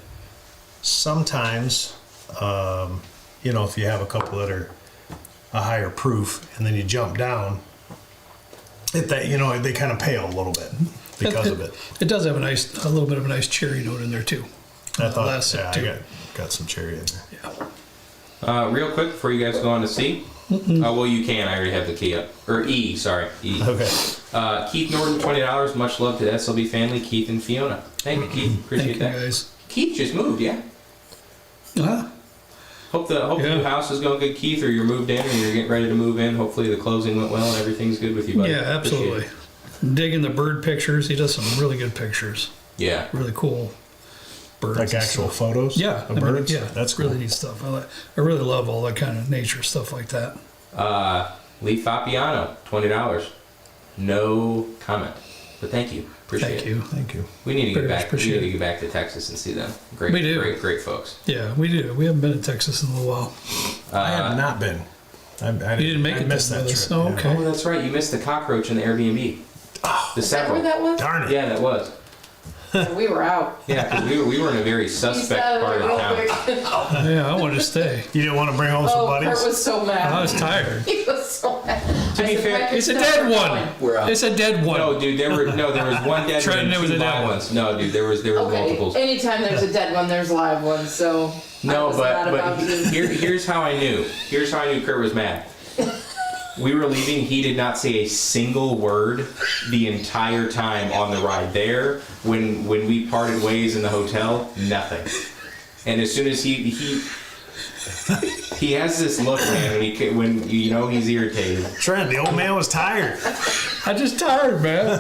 sometimes, if you have a couple that are a higher proof and then you jump down, they kind of pale a little bit because of it. It does have a little bit of a nice cherry note in there too. I thought, last sip, too. I got some cherry in there. Yeah. Real quick before you guys go on to C. Well, you can. I already have the key up. Or E, sorry. E. Okay. Keith Norton, $20. Much love to the SLB family, Keith and Fiona. Thank you, Keith. Appreciate Thank that. you guys. Keith just moved, yeah. Hope the Yeah. new house is going good, Keith, or you're moved in or you're getting ready to move in. Hopefully the closing went well and everything's good with you, buddy. Yeah, Appreciate absolutely. it. Digging the bird pictures. He does some really good pictures. Yeah. Really cool birds. Like and actual stuff. photos Yeah, of birds? yeah, That's cool. really neat stuff. I really love all that kind of nature stuff like that. Lee Fabiano, $20. No comment. But thank you. Appreciate Thank it. you. Thank you. We need to Very get much back. We need appreciate to it. get back to Texas and see them. Great, We do. great folks. Yeah, we do. We haven't been in Texas in a little while. I have not been. I You didn't make I it missed then that with us. trip. Oh, yeah. okay. Oh, that's right. You missed the cockroach in the Airbnb. The Is that where several. that was? Darn it. Yeah, that was. We were out. Yeah, because we were in a very suspect part of the town. Yeah, I wanted to stay. You didn't want to bring home some Oh, buddies? Kurt was so mad. I was tired. He was so mad. To be fair, It's a dead one. We're out. It's a dead one. No, dude, there was one dead Trenton, one it and was two a dead live one. ones. No, dude, there was Okay, multiples. anytime there's a dead one, there's live ones. So I No, was not but about to. here's how I knew. Here's how I knew Kurt was mad. We were leaving. He did not say a single word the entire time on the ride there. When we parted ways in the hotel, nothing. And as soon as he has this look, man, when he's irritated. Trent, the old man was tired. I'm just tired, man.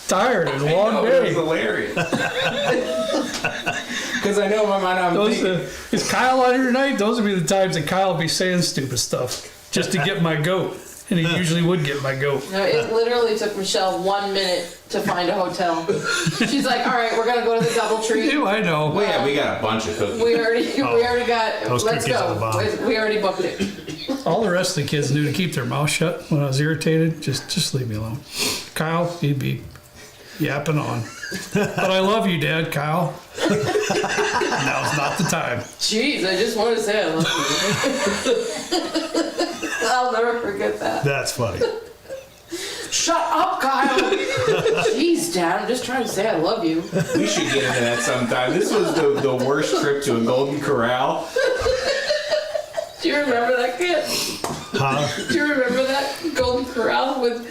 Tired. It's a long It was day. hilarious. Because I know in my mind I'm thinking. Is Kyle on here tonight? Those would be the times that Kyle would be saying stupid stuff just to get my goat. And he usually would get my goat. No, it literally took Michelle 1 minute to find a hotel. She's like, "All right, we're gonna go to the DoubleTree. Ew, I know. Well, yeah, we got a bunch of cookies. We already got. Those Let's cookies are the go. bomb. We already booked it." All the rest of the kids knew to keep their mouth shut when I was irritated. Just leave me alone. Kyle, he'd be yapping on. But I love you, Dad, Kyle. Now's not the time. Jeez, I just want to say I love you. I'll never forget that. That's funny. Shut up, Kyle. Jeez, Dad, I'm just trying to say I love you. We should get into that sometime. This was the worst trip to a Golden Corral. Do you remember that kid? Huh? Do you remember that Golden Corral with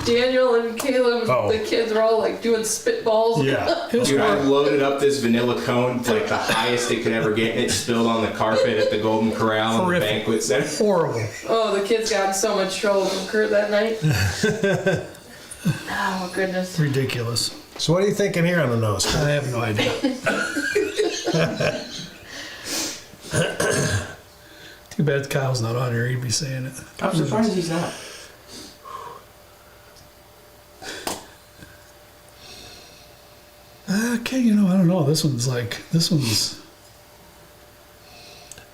Daniel and Caleb? Oh. The kids were all like doing spitballs. Yeah. Dude, I loaded up this vanilla cone to like the highest it could ever get, and it spilled on the carpet at the Golden Corral in the Horrific. banquet center. Horrible. Oh, the kids got in so much trouble from Kurt that night. Oh, my goodness. Ridiculous. So what are you thinking here on the nose? I have no idea. Too bad Kyle's not on here. He'd be saying it. I'm surprised he's not. Okay, I don't know. This one's.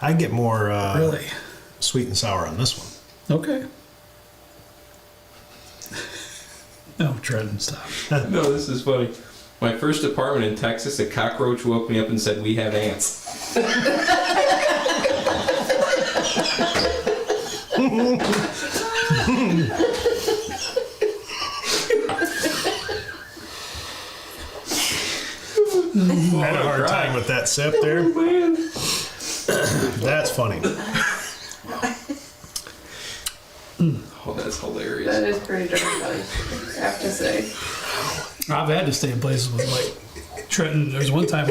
I get more Really? sweet and sour on this one. Okay. No, Trenton, stop. No, this is funny. My first apartment in Texas, a cockroach woke me up and said, "We have ants." I had a hard time with that sip there. Man. That's funny. Oh, that's hilarious. That is pretty darn funny, I have to say. I've had to stay in places with like Trenton. There's one time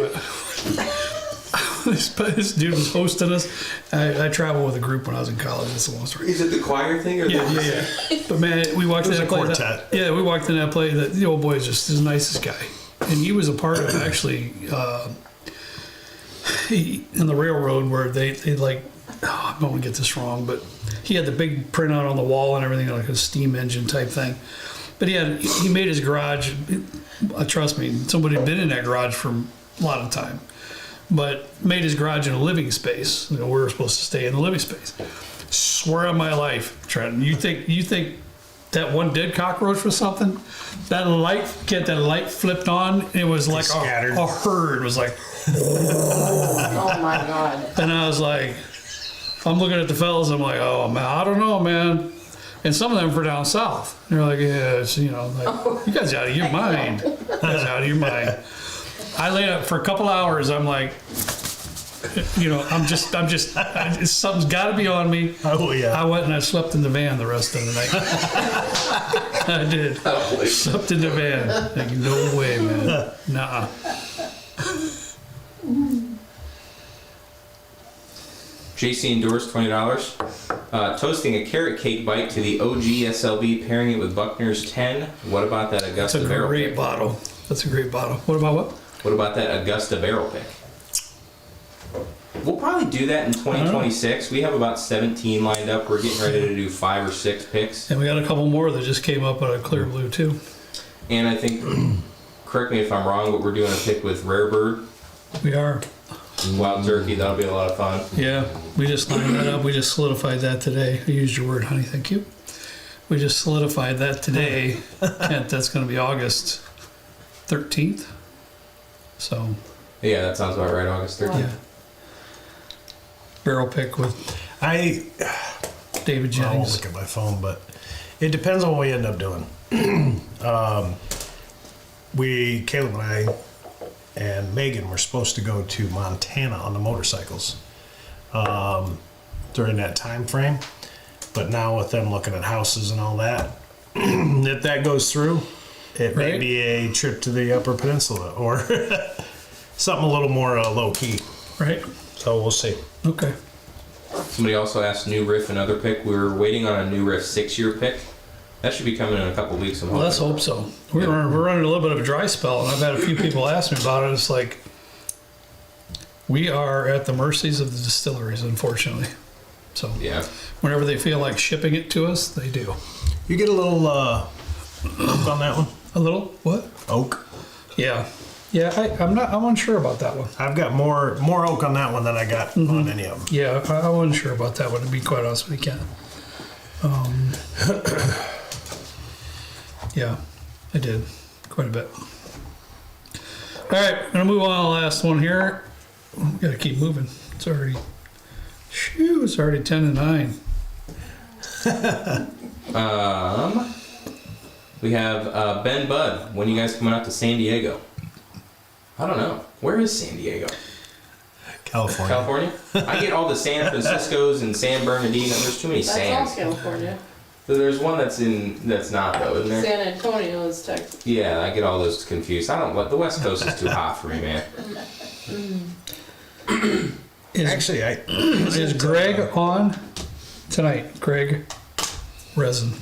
this dude was hosting us. I traveled with a group when I was in college. That's a long story. Is it the choir thing or Yeah. But man, we walked in was that a place. quartet. We walked in that place. The old boy is just the nicest guy, and he was a part of actually in the railroad where they like. Oh, I don't want to get this wrong, but he had the big printout on the wall and everything, like a steam engine type thing. But he made his garage. Trust me, somebody had been in that garage for a lot of the time. But made his garage in a living space. You know, we were supposed to stay in the living space. Swear on my life, Trenton, you think that one dead cockroach was something? That light flipped on, it was like a herd. It was like, Oh my God. and I was like, I'm looking at the fellas, I'm like, oh man, I don't know, man. And some of them were down south. They're like, yeah, it's, you know, like, you guys out of your mind. You guys out of your mind. I laid up for a couple hours. I'm like, you know, something's got to be on me. Oh, yeah. I went and I slept in the van the rest of the night. I did. Slept in the van. Like, no way, man. Nuh-uh. JC endorsed $20. Toasting a carrot cake bite to the OG SLB, pairing it with Buckner's 10. What about that That's Augusta a barrel great pick? bottle. That's a great bottle. What about what? What about that Augusta barrel pick? We'll probably do that in 2026. We have about 17 lined up. We're getting ready to do 5 or 6 picks. And we got a couple more that just came up out of Clear Blue too. And I think, correct me if I'm wrong, but we're doing a pick with Rare Bird, We are. Wild Turkey. That'll be a lot of fun. Yeah, we just lined that up. We just solidified that today. I used your word, honey. Thank you. We just solidified that today. And that's going to be August 13th. So, Yeah, that sounds about right. August 13th. yeah. Barrel pick with David I won't Jennings. look at my phone, but it depends on what we end up doing. Caleb and I and Megan were supposed to go to Montana on the motorcycles during that time frame. But now with them looking at houses and all that, if that goes through, it may Right. be a trip to the Upper Peninsula or something a little more low key. Right? So we'll see. Okay. Somebody also asked New Riff another pick. We're waiting on a New Riff 6-year pick. That should be coming in a couple weeks. I'm Well, hoping. let's hope so. We're running a little bit of a dry spell, and I've had a few people ask me about it. It's like we are at the mercies of the distilleries, unfortunately. So Yeah. whenever they feel like shipping it to us, they do. You get a little oak on that one? A little what? Oak. Yeah, yeah. I'm unsure about that one. I've got more oak on that one than I got on any of them. Yeah, I wasn't sure about that one, to be quite honest with you, Ken. Yeah, I did. Quite a bit. All right, I'm going to move on to the last one here. We got to keep moving. It's already 10 to 9. We have Ben Budd. When you guys coming out to San Diego? I don't know. Where is San Diego? California. California? I get all the San Franciscos and San Bernardino. There's too many That's all Sans. California. So there's one that's not though, isn't there? San Antonio is Texas. Yeah, I get all those confused. I don't. The West Coast is too hot for me, man. Actually, Is Greg on tonight? Greg Resin.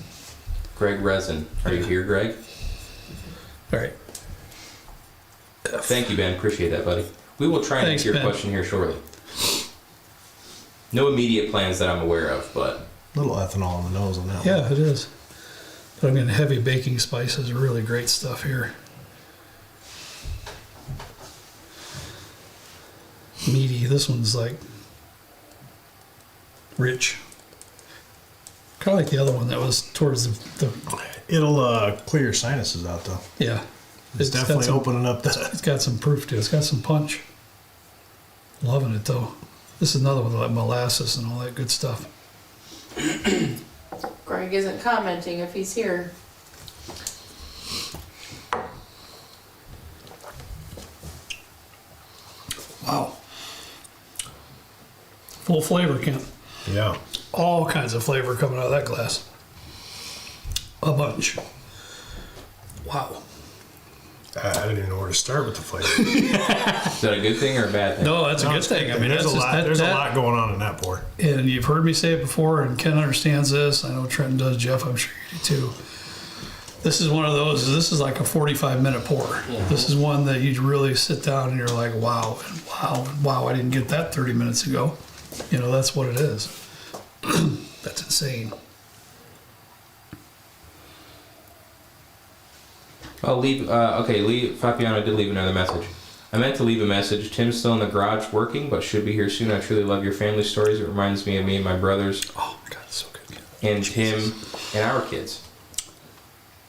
Greg Resin, are you here, Greg? All right. Thank you, Ben. Appreciate that, buddy. We will try and Thanks, answer your Ben. question here shortly. No immediate plans that I'm aware of, but little ethanol on the nose on that one. Yeah, it is. But I'm getting heavy baking spices. Really great stuff here. Meaty. This one's like rich. Kind of like the other one that was towards the It'll clear your sinuses out, though. yeah. It's got definitely some- opening up the... It's got some proof to it. It's got some punch. Loving it though. This is another one like molasses and all that good stuff. Greg isn't commenting if he's here. Wow. Full flavor, Kent. Yeah. All kinds of flavor coming out of that glass. A bunch. Wow. I didn't even know where to start with the flavor. is that a good thing or a bad thing? No, that's a good thing. I mean, there's that's a just, lot. that, There's that, a lot going on in that pour. And you've heard me say it before, and Ken understands this. I know Trenton does, Jeff, I'm sure you do too. This is one of those, this is like a 45-minute pour. This is one that you really sit down and you're like, wow, and wow, and wow, I didn't get that 30 minutes ago. You know, that's what it is. That's insane. I'll leave. Okay, Fabiano did leave another message. I meant to leave a message. Tim's still in the garage working, but should be here soon. I truly love your family stories. It reminds me of me and my brothers. Oh my God, it's so good. And Tim and our kids.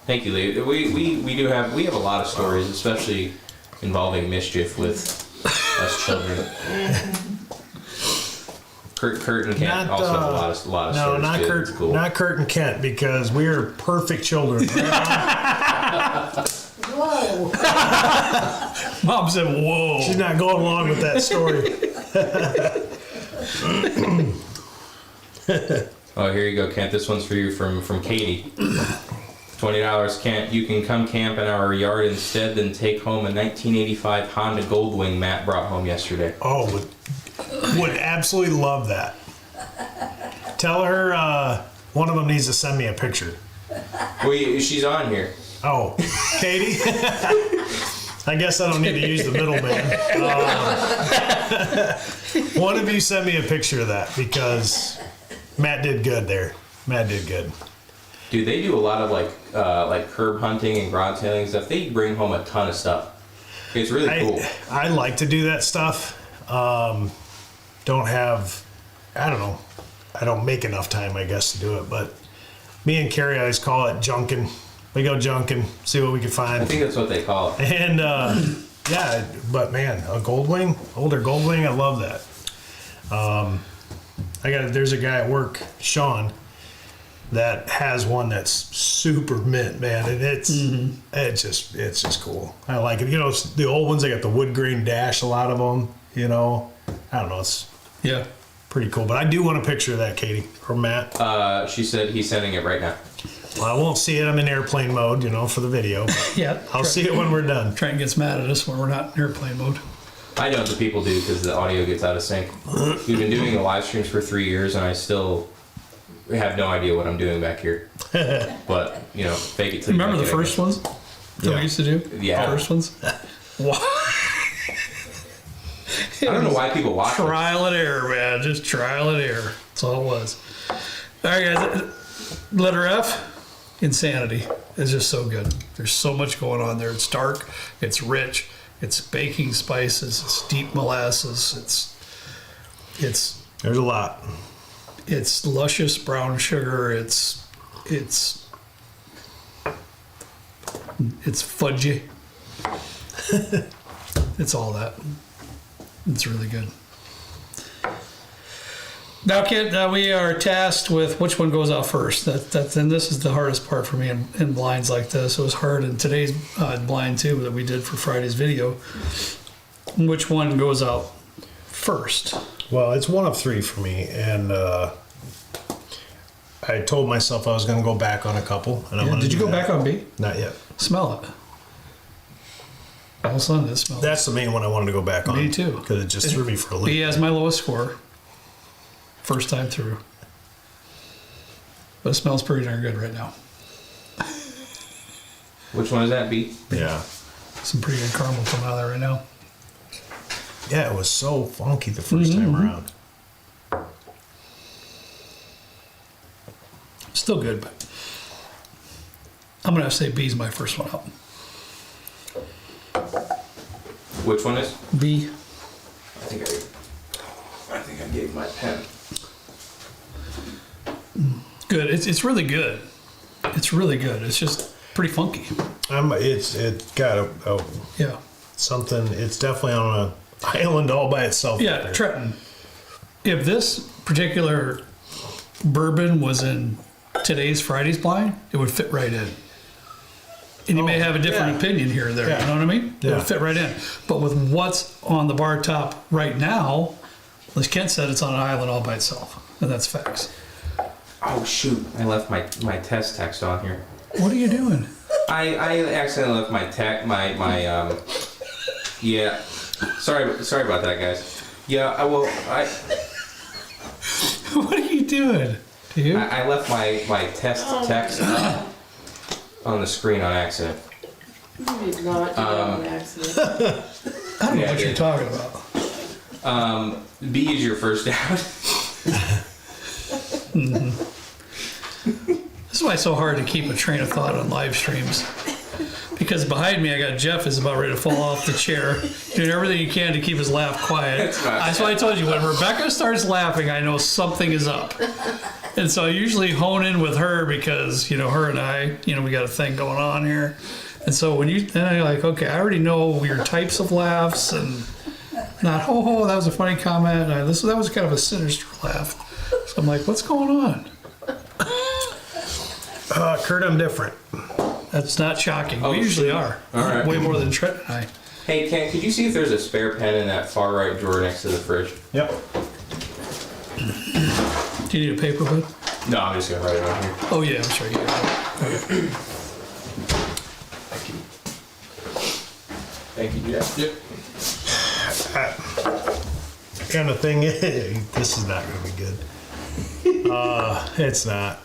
Thank you, Lee. We have a lot of stories, especially involving mischief with us children. Kurt and Kent also have a lot of stories. No, not too. Kurt. It's cool. Not Kurt and Kent, because we are perfect children. Whoa. Mom said, "Whoa." She's not going along with that story. Oh, here you go, Kent. This one's for you from Katie. $20, Kent. You can come camp in our yard instead, then take home a 1985 Honda Goldwing Matt brought home yesterday. Oh, would absolutely love that. Tell her one of them needs to send me a picture. Well, she's on here. Oh, Katie? I guess I don't need to use the middleman. One of you send me a picture of that, because Matt did good there. Matt did good. Dude, they do a lot of like curb hunting and garage sailing stuff. They bring home a ton of stuff. It's really cool. I like to do that stuff. Don't make enough time, I guess, to do it. But me and Carrie always call it junking. We go junking, see what we can find. I think that's what they call it. And yeah, but man, a Goldwing, older Goldwing, I love that. There's a guy at work, Sean, that has one that's super mint, man, and it's just cool. I like it. You know, it's the old ones. They got the wood grain dash, a lot of them. You know, I don't know. It's pretty cool. But I do want a picture of that, Katie or Matt. She said he's sending it right now. Well, I won't see it. I'm in airplane mode, you know, for the video. Yeah. I'll see it when we're done. Trent gets mad at us when we're not in airplane mode. I know what the people do because the audio gets out of sync. We've been doing the live streams for 3 years, and I still have no idea what I'm doing back here. But, you know, fake it till you Remember make the it, I first guess. ones that we used to do? Yeah. The first ones? Wow. I don't know why people watch it. Trial and error, man. Just trial and error. That's all it was. All right, guys. Letter F. Insanity is just so good. There's so much going on there. It's dark. It's rich. It's baking spices. It's deep molasses. There's a lot. It's luscious brown sugar. It's fudgy. It's all that. It's really good. Now, Kent, we are tasked with which one goes out first. And this is the hardest part for me in blinds like this. It was hard in today's blind too that we did for Friday's video. Which one goes out first? Well, it's one of three for me, and I told myself I was going to go back on a couple. And I'm Did you go back on B? Not yet. Smell it. All of a sudden, it smells. That's the main one I wanted to go back on. Me too. Because it just threw me for a loop. B has my lowest score. First time through. But it smells pretty darn good right now. Which one is that, B? Yeah. Some pretty good caramel coming out of there right now. Yeah, it was so funky the first time around. Still good, but I'm going to say B's my first one out. Which one is? B. I think I gave my pen. Good. It's really good. It's really good. It's just pretty funky. It's got Yeah. something. It's definitely on an island all by itself. Yeah, up there. Trenton. If this particular bourbon was in today's Friday's blind, it would fit right in. And you may have a different opinion here or there. Yeah. You know what I mean? It Yeah. would fit right in. But with what's on the bar top right now, as Kent said, it's on an island all by itself. And that's facts. Oh shoot! I left my test text on here. What are you doing? I accidentally left my yeah. Sorry about that, guys. Yeah, What are you doing? Do you? I left my test text on the screen on accident. You did not do that on accident. I don't know Yeah, I what you're did. talking about. B is your first out. This is why it's so hard to keep a train of thought on live streams. because behind me I got Jeff is about ready to fall off the chair, doing everything he can to keep his laugh quiet. That's why I told you, when Rebecca starts laughing, I know something is up. And so I usually hone in with her because, her and I, we got a thing going on here. And so then I'm like, okay, I already know your types of laughs and not, oh, that was a funny comment. That was kind of a sinister laugh. So I'm like, what's going on? Kurt, I'm different. That's not shocking. Oh, we usually are. All right. Way more than Trent and I. Hey, Ken, could you see if there's a spare pen in that far right drawer next to the fridge? Yep. Do you need a paper, bud? No, I'm just gonna write it on here. Oh, yeah, I'm sure you got it. Thank you, Jeff. Yep. And the thing is, this is not going to be good. It's not.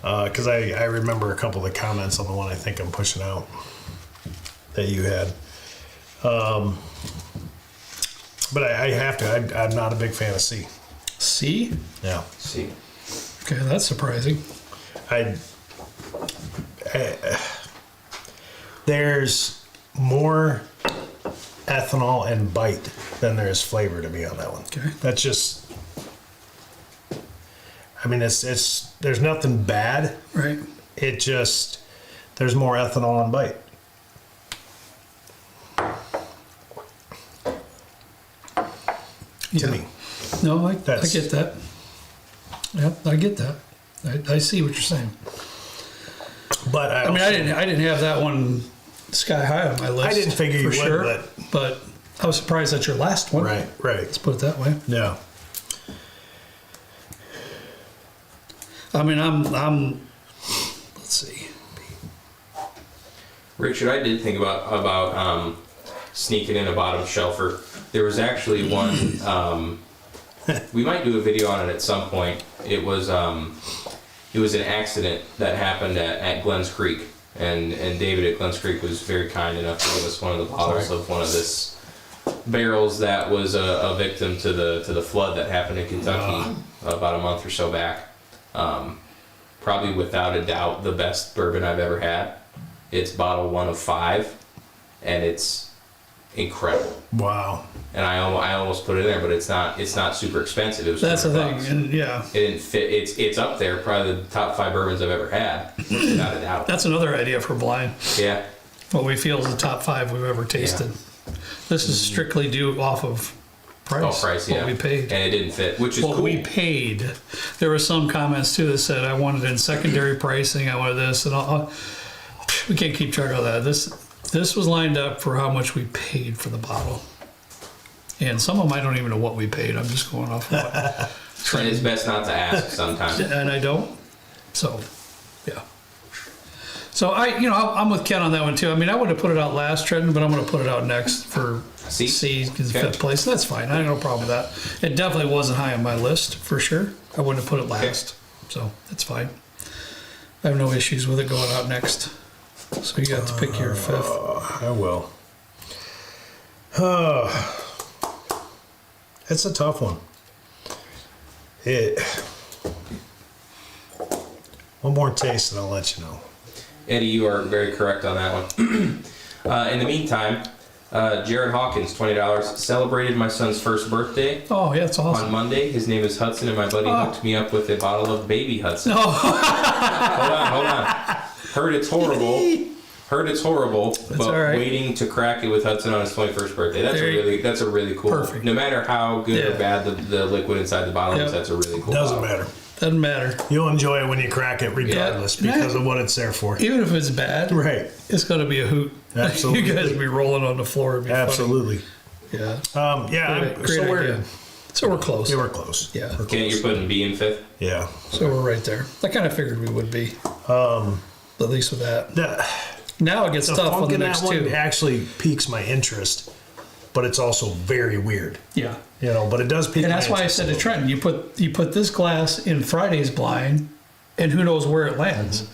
Because I remember a couple of the comments on the one I think I'm pushing out that you had. But I have to. I'm not a big fan of C. C? Yeah. See. Okay, that's surprising. There's more ethanol and bite than there is flavor to me on that one. Okay. That's just. I mean, it's there's nothing bad. Right. It just there's more ethanol and bite. To me. No, I That's- get that. Yep, I get that. I see what you're saying. But I mean, I didn't have that one sky high on my list. I didn't figure you for would, sure, but I was surprised that's your last one. Right. Let's put it that way. Yeah. I mean, I'm. Let's see. Richard, I did think about sneaking in a bottom shelfer. There was actually one. We might do a video on it at some point. It was an accident that happened at Glens Creek, and David at Glens Creek was very kind enough to give us one of the bottles of one of this barrels that was a victim to the flood that happened in Kentucky about a month or so back. Probably without a doubt the best bourbon I've ever had. It's bottle 1 of 5, and it's incredible. Wow. And I almost put it in there, but it's not super expensive. It was That's the $200. thing, and yeah, It didn't fit. It's up there, probably the top 5 bourbons I've ever had, without a doubt. that's another idea for blind. Yeah. What we feel is the top 5 we've ever tasted. This is strictly due off of price. Oh, price, yeah. What we paid. And it didn't fit, which is What cool. we paid. There were some comments too that said I wanted it in secondary pricing. I wanted this, and all. We can't keep track of that. This was lined up for how much we paid for the bottle, and some of them I don't even know what we paid. I'm just going off of what, And it's best not to ask sometimes. and I don't. So, yeah. So I'm with Ken on that one too. I mean, I would have put it out last, Trenton, but I'm going to put it out next for C because Okay. 5th place. That's fine. I have no problem with that. It definitely wasn't high on my list for sure. I wouldn't have put it last, so that's fine. I have no issues with it going out next. So you got to pick your 5th. I will. It's a tough one. One more taste and I'll let you know. Eddie, you are very correct on that one. In the meantime, Jared Hawkins, $20, celebrated my son's first birthday Oh, yeah, it's on awesome. Monday. His name is Hudson, and my buddy hooked me up with a bottle of Baby Hudson. Oh, Hold on. Heard it's horrible, but all right. waiting to crack it with Hudson on his 21st birthday. That's a really cool. Perfect. No matter how good Yeah. or bad the liquid inside the bottle Yep. is, that's a really cool. Doesn't bottle. matter. doesn't matter. You'll enjoy it when you crack it regardless Yeah. because of what it's there for. Even if it's bad, Right. it's going to be a hoot. Absolutely. You guys will be rolling on the floor. It'd be Absolutely. funny. Yeah. So idea. So we're close. we're close. Yeah. We're Okay, close. you're putting B in 5th. Yeah. So we're right there. I kind of figured we would be. At least with that. Now it gets The tough on funk the in that next one two. actually piques my interest, but it's also very weird. Yeah. But it does pique And my that's why I interest said a to little. Trenton, you put this glass in Friday's blind, and who knows where it lands.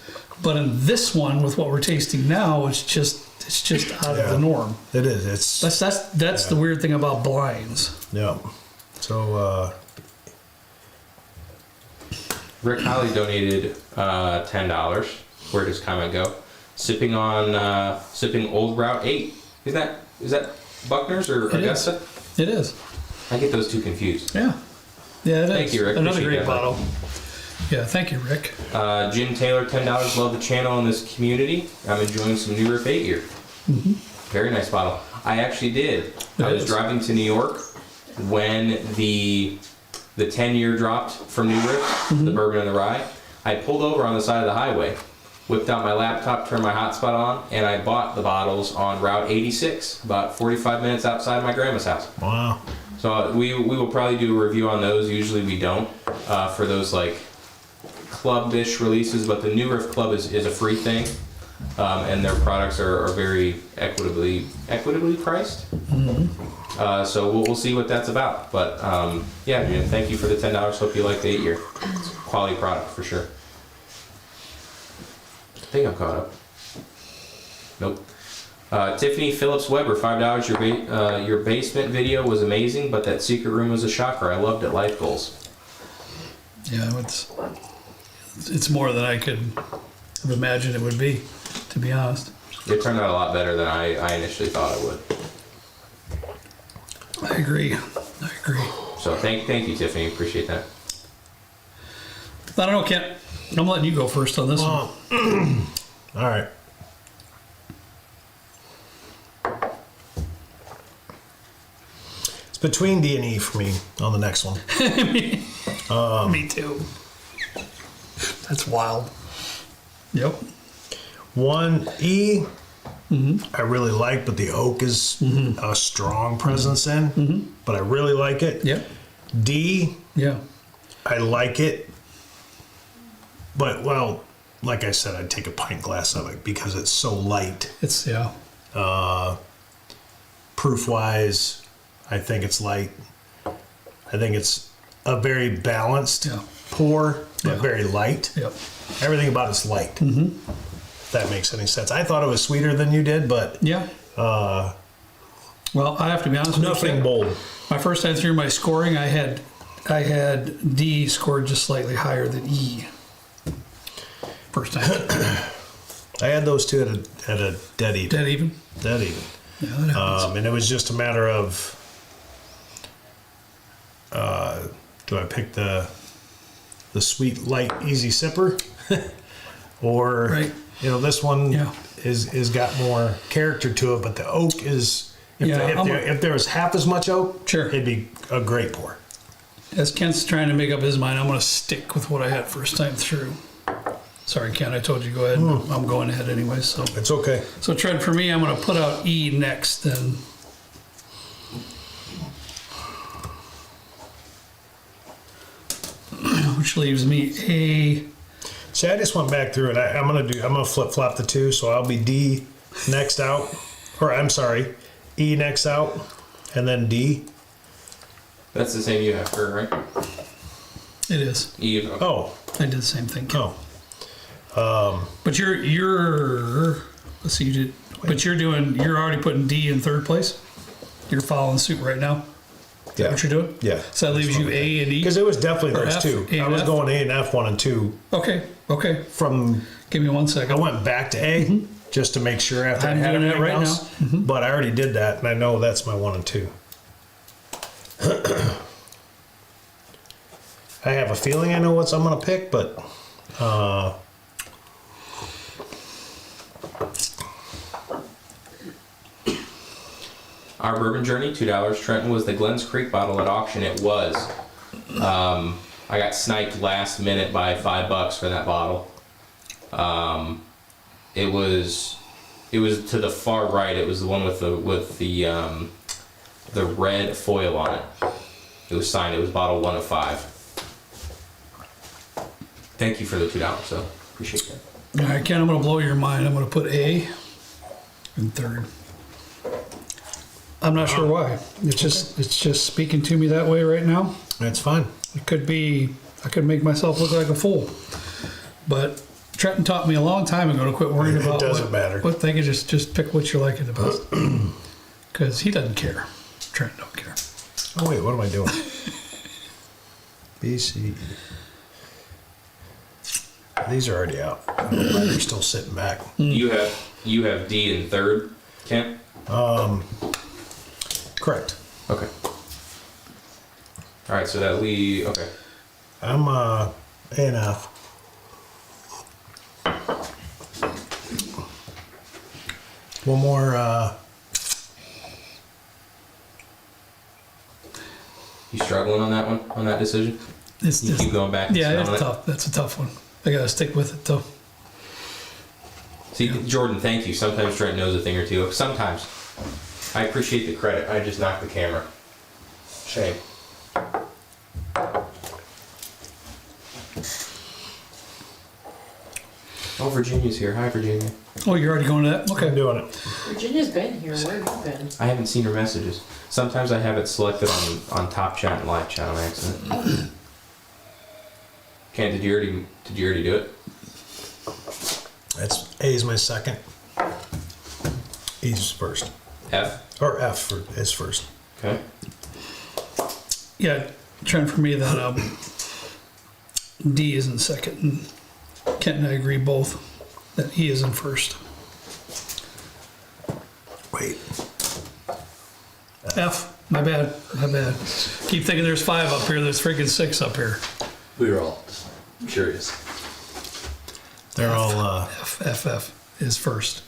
But in this one, with what we're tasting now, it's just out of the norm. It is. It's That's the weird thing about blinds. yeah. So Rick Holly donated $10. Where does comment go? sipping Old Route 8. Is that Buckner's or It is. Augusta? It is. I get those two confused. Yeah. Yeah, it is. Thank you, Rick. Another Appreciate great that. bottle. Yeah, thank you, Rick. Jim Taylor, $10. Love the channel and this community. I'm enjoying some New Riff 8 here. Very nice bottle. I actually did. I was driving to New York when the 10-year dropped from New Riff, the bourbon and the rye. I pulled over on the side of the highway, whipped out my laptop, turned my hotspot on, and I bought the bottles on Route 86, about 45 minutes outside my grandma's house. Wow. So we will probably do a review on those. Usually we don't for those like club-ish releases, but the New Riff Club is a free thing, and their products are very equitably priced. So we'll see what that's about. But yeah, Jim, thank you for the $10. Hope you like the 8-year. It's a quality product for sure. I think I'm caught up. Nope. Tiffany Phillips Weber, $5. Your basement video was amazing, but that secret room was a shocker. I loved it. Life goals. Yeah, it's more than I could have imagined it would be, to be honest. It turned out a lot better than I initially thought it would. I agree. So thank you, Tiffany. Appreciate that. I don't know, Kent. I'm letting you go first on this one. All right. It's between D and E for me on the next one. Me too. That's wild. Yep. 1E, I really like, but the oak is a strong presence in, but I really like it. Yep. D, Yeah. I like it, but, well, like I said, I'd take a pint glass of it because it's so light. It's, yeah. Proof-wise, I think it's light. I think it's a very balanced pour, but Yeah. very light. Yep. Everything about it's light. If that makes any sense. I thought it was sweeter than you did, but Yeah. Well, I have to be honest with you. nothing bold. My first time through my scoring, I had D scored just slightly higher than E. First time. I had those two at a dead even. Dead even? Dead even. Yeah, that happens. And it was just a matter of do I pick the sweet, light, easy sipper, or Right. this one Yeah. is got more character to it, but the oak is if there was half as much oak, Sure. it'd be a great pour. As Kent's trying to make up his mind, I'm going to stick with what I had first time through. Sorry, Kent, I told you go ahead. I'm going ahead anyway. So It's okay. Trent, for me, I'm going to put out E next then. Which leaves me A. See, I just went back through it. I'm gonna flip flop the two, so I'll be D next out, or I'm sorry, E next out, and then D. That's the same you have for, right? It is. Eve. Okay. Oh, I did the same thing. Kent. oh, But you're let's see, you're already putting D in third place. You're following suit right now. Is that what you're doing? yeah. So that leaves you A and E. Because it was definitely Or those F, two. A I and was F? going A and F 1 and 2 Okay. from. Give me 1 I second. went back to A just to make sure after I'm I had doing everything that right else. now. But I already did that, and I know that's my 1 and 2. I have a feeling I know what I'm going to pick, but Our bourbon journey, $2. Trenton was the Glens Creek bottle at auction. It was. I got sniped last minute by $5 for that bottle. It was to the far right. It was the one with the red foil on it. It was signed. It was bottle 1 of 5. Thank you for the $2. So appreciate that. All right, Ken, I'm going to blow your mind. I'm going to put A in third. I'm not sure why. It's just speaking to me that way right now. that's fine. It could be, I could make myself look like a fool. But Trenton taught me a long time ago to quit worrying It about doesn't matter. what they can just pick what you like it about. Because he doesn't care. Trenton don't care. Oh wait, what am I doing? B, C, E. These are already out. I don't know why they're still sitting back. You have D in third, Kent? Correct. Okay. All right, so that okay. I'm A and F. One more. You struggling on that one, on that decision? It's You just, keep going back. And yeah, smelling it's it? tough. That's a tough one. I gotta stick with it though. See, Jordan, thank you. Sometimes Trent knows a thing or two. Sometimes. I appreciate the credit. I just knocked the camera. Shame. Oh, Virginia's here. Hi, Virginia. Oh, you're already going to that? Okay. I'm doing it. Virginia's been here. Where have you been? I haven't seen her messages. Sometimes I have it selected on top chat and live chat on accident. Ken, did you already do it? That's A is my second. E's first. F. Or F is first. Okay. Yeah, Trent, for me, that D is in second. And Kent and I agree both that E is in first. Wait. F, my bad. Keep thinking there's 5 up here. There's freaking 6 up here. We were all just curious. They're all. F is first.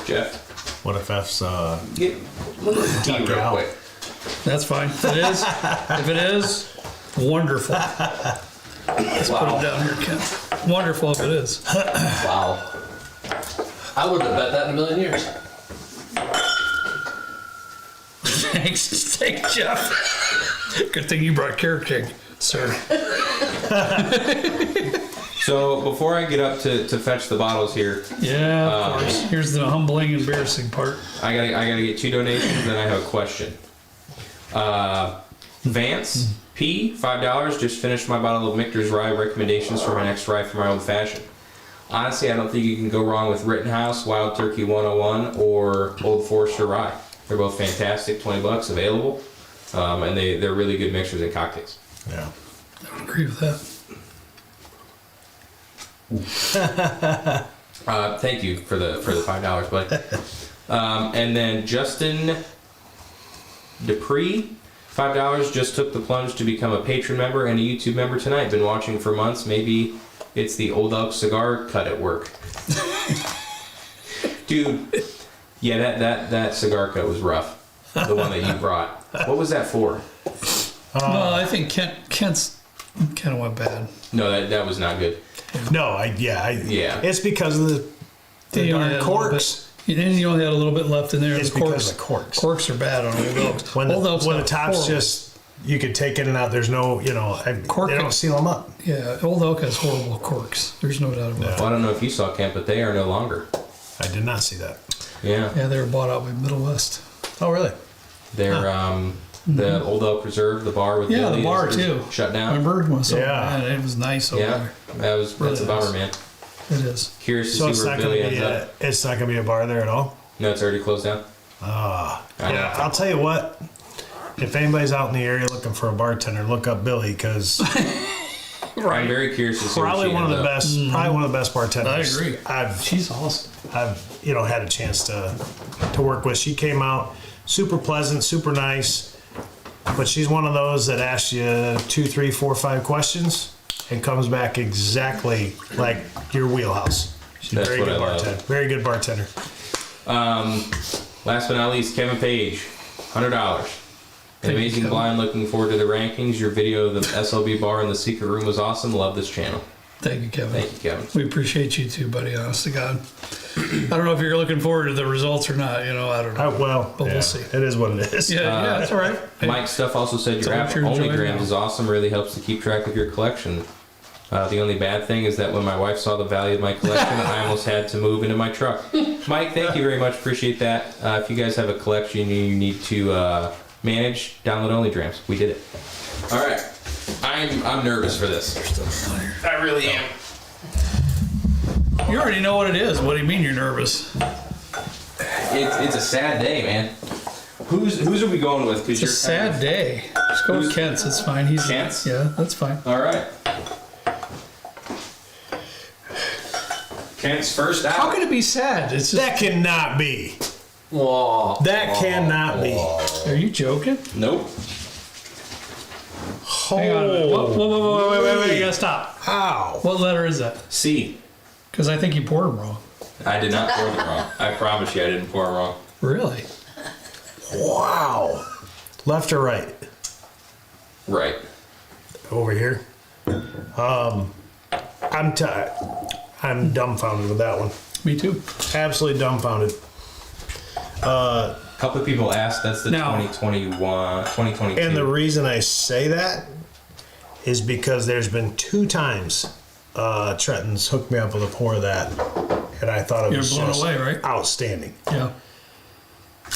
Jeff. What if F's? Get look at D real out. quick. That's fine. If it is, wonderful. Let's put it down here, Kent. Wonderful if it is. Wow. I wouldn't have bet that in a million years. Thanks, Jeff. Good thing you brought Carrot Cake, sir. So before I get up to fetch the bottles here, Yeah, of course. Here's the humbling, embarrassing part. I gotta get 2 donations, then I have a question. Vance P, $5. Just finished my bottle of Michter's Rye. Recommendations for my next rye for my old fashioned. Honestly, I don't think you can go wrong with Rittenhouse, Wild Turkey 101, or Old Forester Rye. They're both fantastic. $20 available, and they're really good mixers and cocktails. Yeah. I would agree with that. Thank you for the $5, bud. And then Justin Dupree, $5. Just took the plunge to become a patron member and a YouTube member tonight. Been watching for months. Maybe it's the Old Elk cigar cut at work. Dude, yeah, that cigar cut was rough. The one that you brought. What was that for? Well, I think Kent's kind of went bad. No, that was not good. No, yeah. It's because of the You only darn had a corks. And you only had a little bit left in there. It's The corks, because of corks. Corks are bad on Old Oaks. When Old Oaks the are top's horrible. just, you could take in and out. There's no, Cork they don't it. seal them up. Yeah, Old Oak has horrible corks. There's no doubt about Well, I don't know if you saw Kent, but they are no longer. I did not see that. Yeah. it. Yeah, they were bought out by Middle West. Oh, really? They're the Old Elk Reserve, the bar with Yeah, the Billy bar is too. shut down. Remember? So, Yeah. man, it was nice over Yeah, that's Really a bummer, nice. man. there. It is. Curious to So it's see where not going Billy to be ends up. it's not going to be a bar there at all. No, it's already closed down. Ah, I know. yeah. I'll tell you what. If anybody's out in the area looking for a bartender, look up Billy because I'm very curious to see probably where she one of ends the up. best. Probably one of the best bartenders. I agree. She's awesome. I've had a chance to work with. She came out super pleasant, super nice, but she's one of those that asks you 2, 3, 4, 5 questions and comes back exactly like your wheelhouse. She's a That's very what good I love. bartender. Very good bartender. Last but not least, Kevin Page, $100. Thank you, Amazing Kevin. blind. Looking forward to the rankings. Your video of the SLB bar in the secret room was awesome. Love this channel. Thank you, Kevin. Thank you, Kevin. We appreciate you too, buddy. Honest to God. I don't know if you're looking forward to the results or not. I don't know. But we'll see. It is what it is. Yeah, that's all right. Hey, Mike Stuff also said your So app what you're only enjoying grams now. is awesome. Really helps to keep track of your collection. The only bad thing is that when my wife saw the value of my collection, I almost had to move into my truck. Mike, thank you very much. Appreciate that. If you guys have a collection you need to manage, download only drams. We did it. All right. I'm nervous for this. I really am. You already know what it is. What do you mean you're nervous? It's a sad day, man. Who's are we going with? It's a sad day. Just go with Who's- Kent's. It's fine. He's Kent's? Yeah, that's fine. All right. Kent's first out. How can it be sad? It's just, That cannot be. Whoa. That cannot be. are you joking? Nope. Hang on a minute. Wait, you gotta stop. Ow. What letter is that? C. Because I think you poured them wrong. I did not pour them wrong. I promise you I didn't pour them wrong. Really? Wow. Left or right? Right. Over here. I'm dumbfounded with that one. Me too. Absolutely dumbfounded. A couple of people asked, that's the Now- 2022. And the reason I say that is because there's been 2 times Trenton's hooked me up with a pour of that, and I thought it You're was blown just away, right? outstanding. Yeah.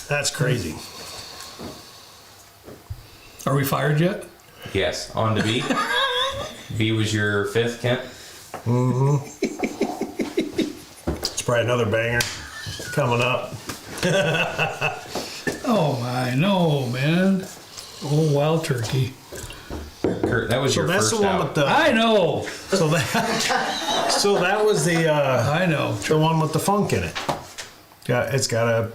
That's crazy. Are we fired yet? Yes, on to B. B was your 5th, Kent? It's probably another banger coming up. Oh my, no, man. Oh, wild turkey. Kurt, that was So your that's first the one out. with the. I know. So that was the I know. one with the funk in it. Yeah, it's got a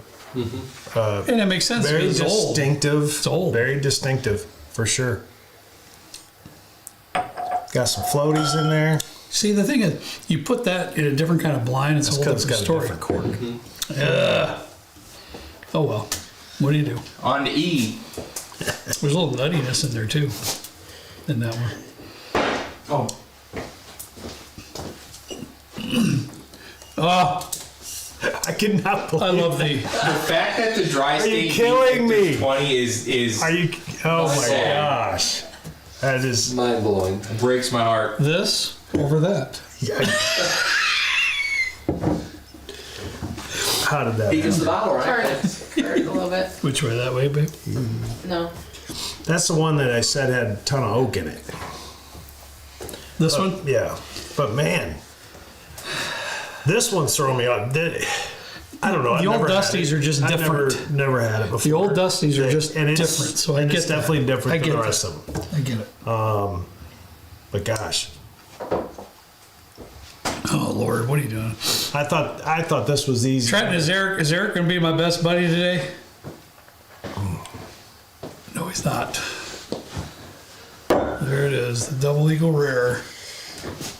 And it makes sense. very because it's old. distinctive. It's old. Very distinctive for sure. Got some floaties in there. See, the thing is, you put that in a different kind of blind, it's a whole Because different it's got story. a different cork. Oh well. What do you do? On to E. There's a little nuttiness in there too. In that one. Oh. Oh, I cannot believe. I love the. The fact that the dry Are you state killing me? 20 is Are you? Oh my Sad. gosh. That is. Mind blowing. breaks my heart. This over that. How did that He gets happen? the bottle, Turn right? it a little bit. Which way? That way, babe? No. That's the one that I said had a ton of oak in it. This one? Yeah. But man, this one's throwing me off. I don't know. I've The old never had Dusties it. are just I've different. Never had it before. The old Dusties are just And it's different. So I and get it's that. definitely different I than get the that. rest of them. I get it. But gosh, Oh Lord, what are you doing? I thought this was easy. Trenton, is Eric going to be my best buddy today? No, he's not. There it is, the double eagle rare.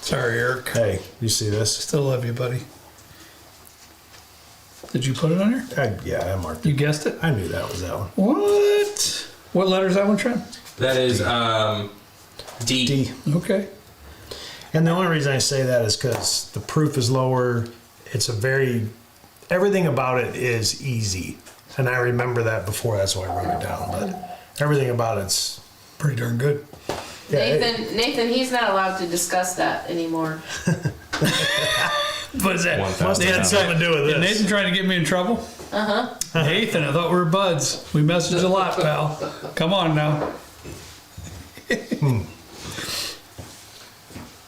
Sorry, Eric. Hey, you see this? Still love you, buddy. Did you put it on here? Yeah, I marked You it. guessed it? I knew that was that one. What? What letter is that one, Trent? That is D. D. Okay. And the only reason I say that is because the proof is lower. It's everything about it is easy. And I remember that before, that's why I wrote it down. But everything about it's, Pretty darn good. yeah, Nathan, he's not allowed to discuss that anymore. What is that? 1,000. must have had something to do with Is this. Nathan trying to get me in trouble? Nathan, I thought we were buds. We messaged a lot, pal. Come on now.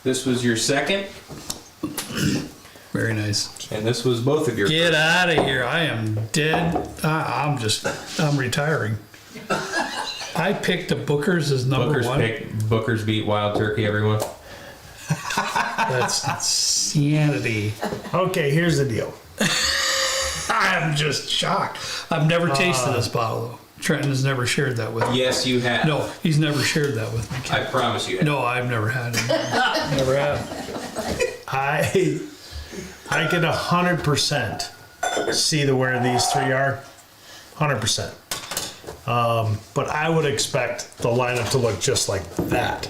This was your 2nd, Very nice. and this was both of your. Get out of here. I am dead. I'm retiring. I picked the Bookers as number Booker's one. Booker's beat Wild Turkey, everyone. That's insanity. Okay, here's the deal. I'm just shocked. I've never tasted this bottle, though. Trenton has never shared that with me. Yes, you have. No, he's never shared that with me. I promise you have. No, I've never had it. Never had. I could 100% see where these three are. 100%. But I would expect the lineup to look just like that.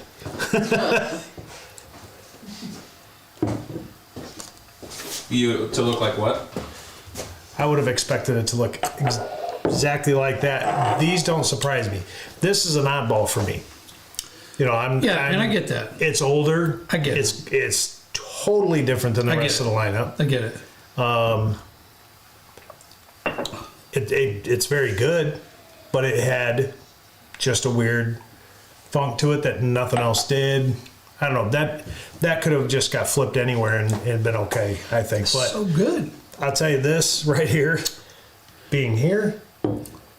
You to look like what? I would have expected it to look exactly like that. These don't surprise me. This is an oddball for me. You know, and I get that. It's older. I get it. It's totally different than the I get rest it. of the lineup. I get it. It's very good, but it had just a weird funk to it that nothing else did. I don't know, that could have just got flipped anywhere and been okay, I think. But So good. I'll tell you this right here, being here,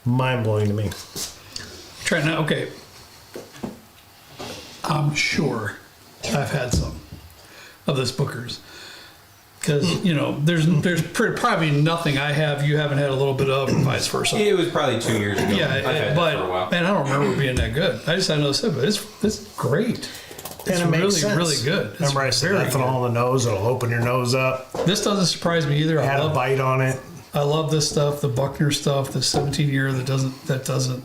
mind blowing to me. Trenton, okay. I'm sure I've had some of this Booker's. Because, you know, there's probably nothing I have you haven't had a little bit of, and vice versa. It was probably 2 years ago. Yeah, I've had but that for a while. man, I don't remember it being that good. I just had no say, but it's great. It's And it makes really, sense. really good. It's Remember I said very ethanol in the nose, it'll open your nose up. good. This doesn't surprise me either. Had a bite on it. I love this stuff, the Buckner stuff, the 17 year that doesn't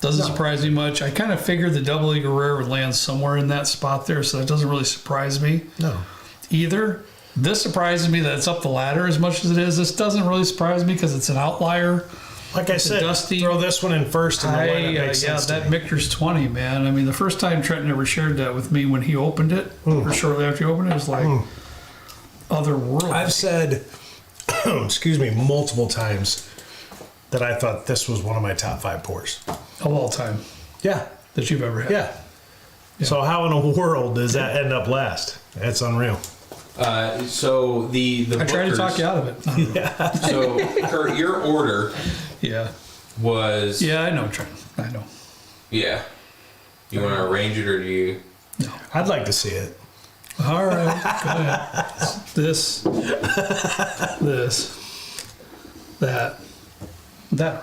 surprise me much. I kind of figured the Double Eagle Rare would land somewhere in that spot there, so that doesn't really surprise me No. either. This surprises me that it's up the ladder as much as it is. This doesn't really surprise me because it's an outlier. Like I said, dusty- throw this one in first and the one that makes sense to that me. Michter's 20, man. I mean, the first time Trenton ever shared that with me when he opened it, or shortly after he opened it, it was like otherworldly. I've said, excuse me, multiple times that I thought this was one of my top 5 pours. Of all time Yeah. that you've ever had. Yeah. So how in the world does that end up last? That's unreal. So the I tried to Bookers- talk you out of it. So Kurt, your order Yeah. was Yeah, I know, Trenton. I know. yeah. You want to arrange it or do you? I'd like to see it. All right, go ahead. This, that,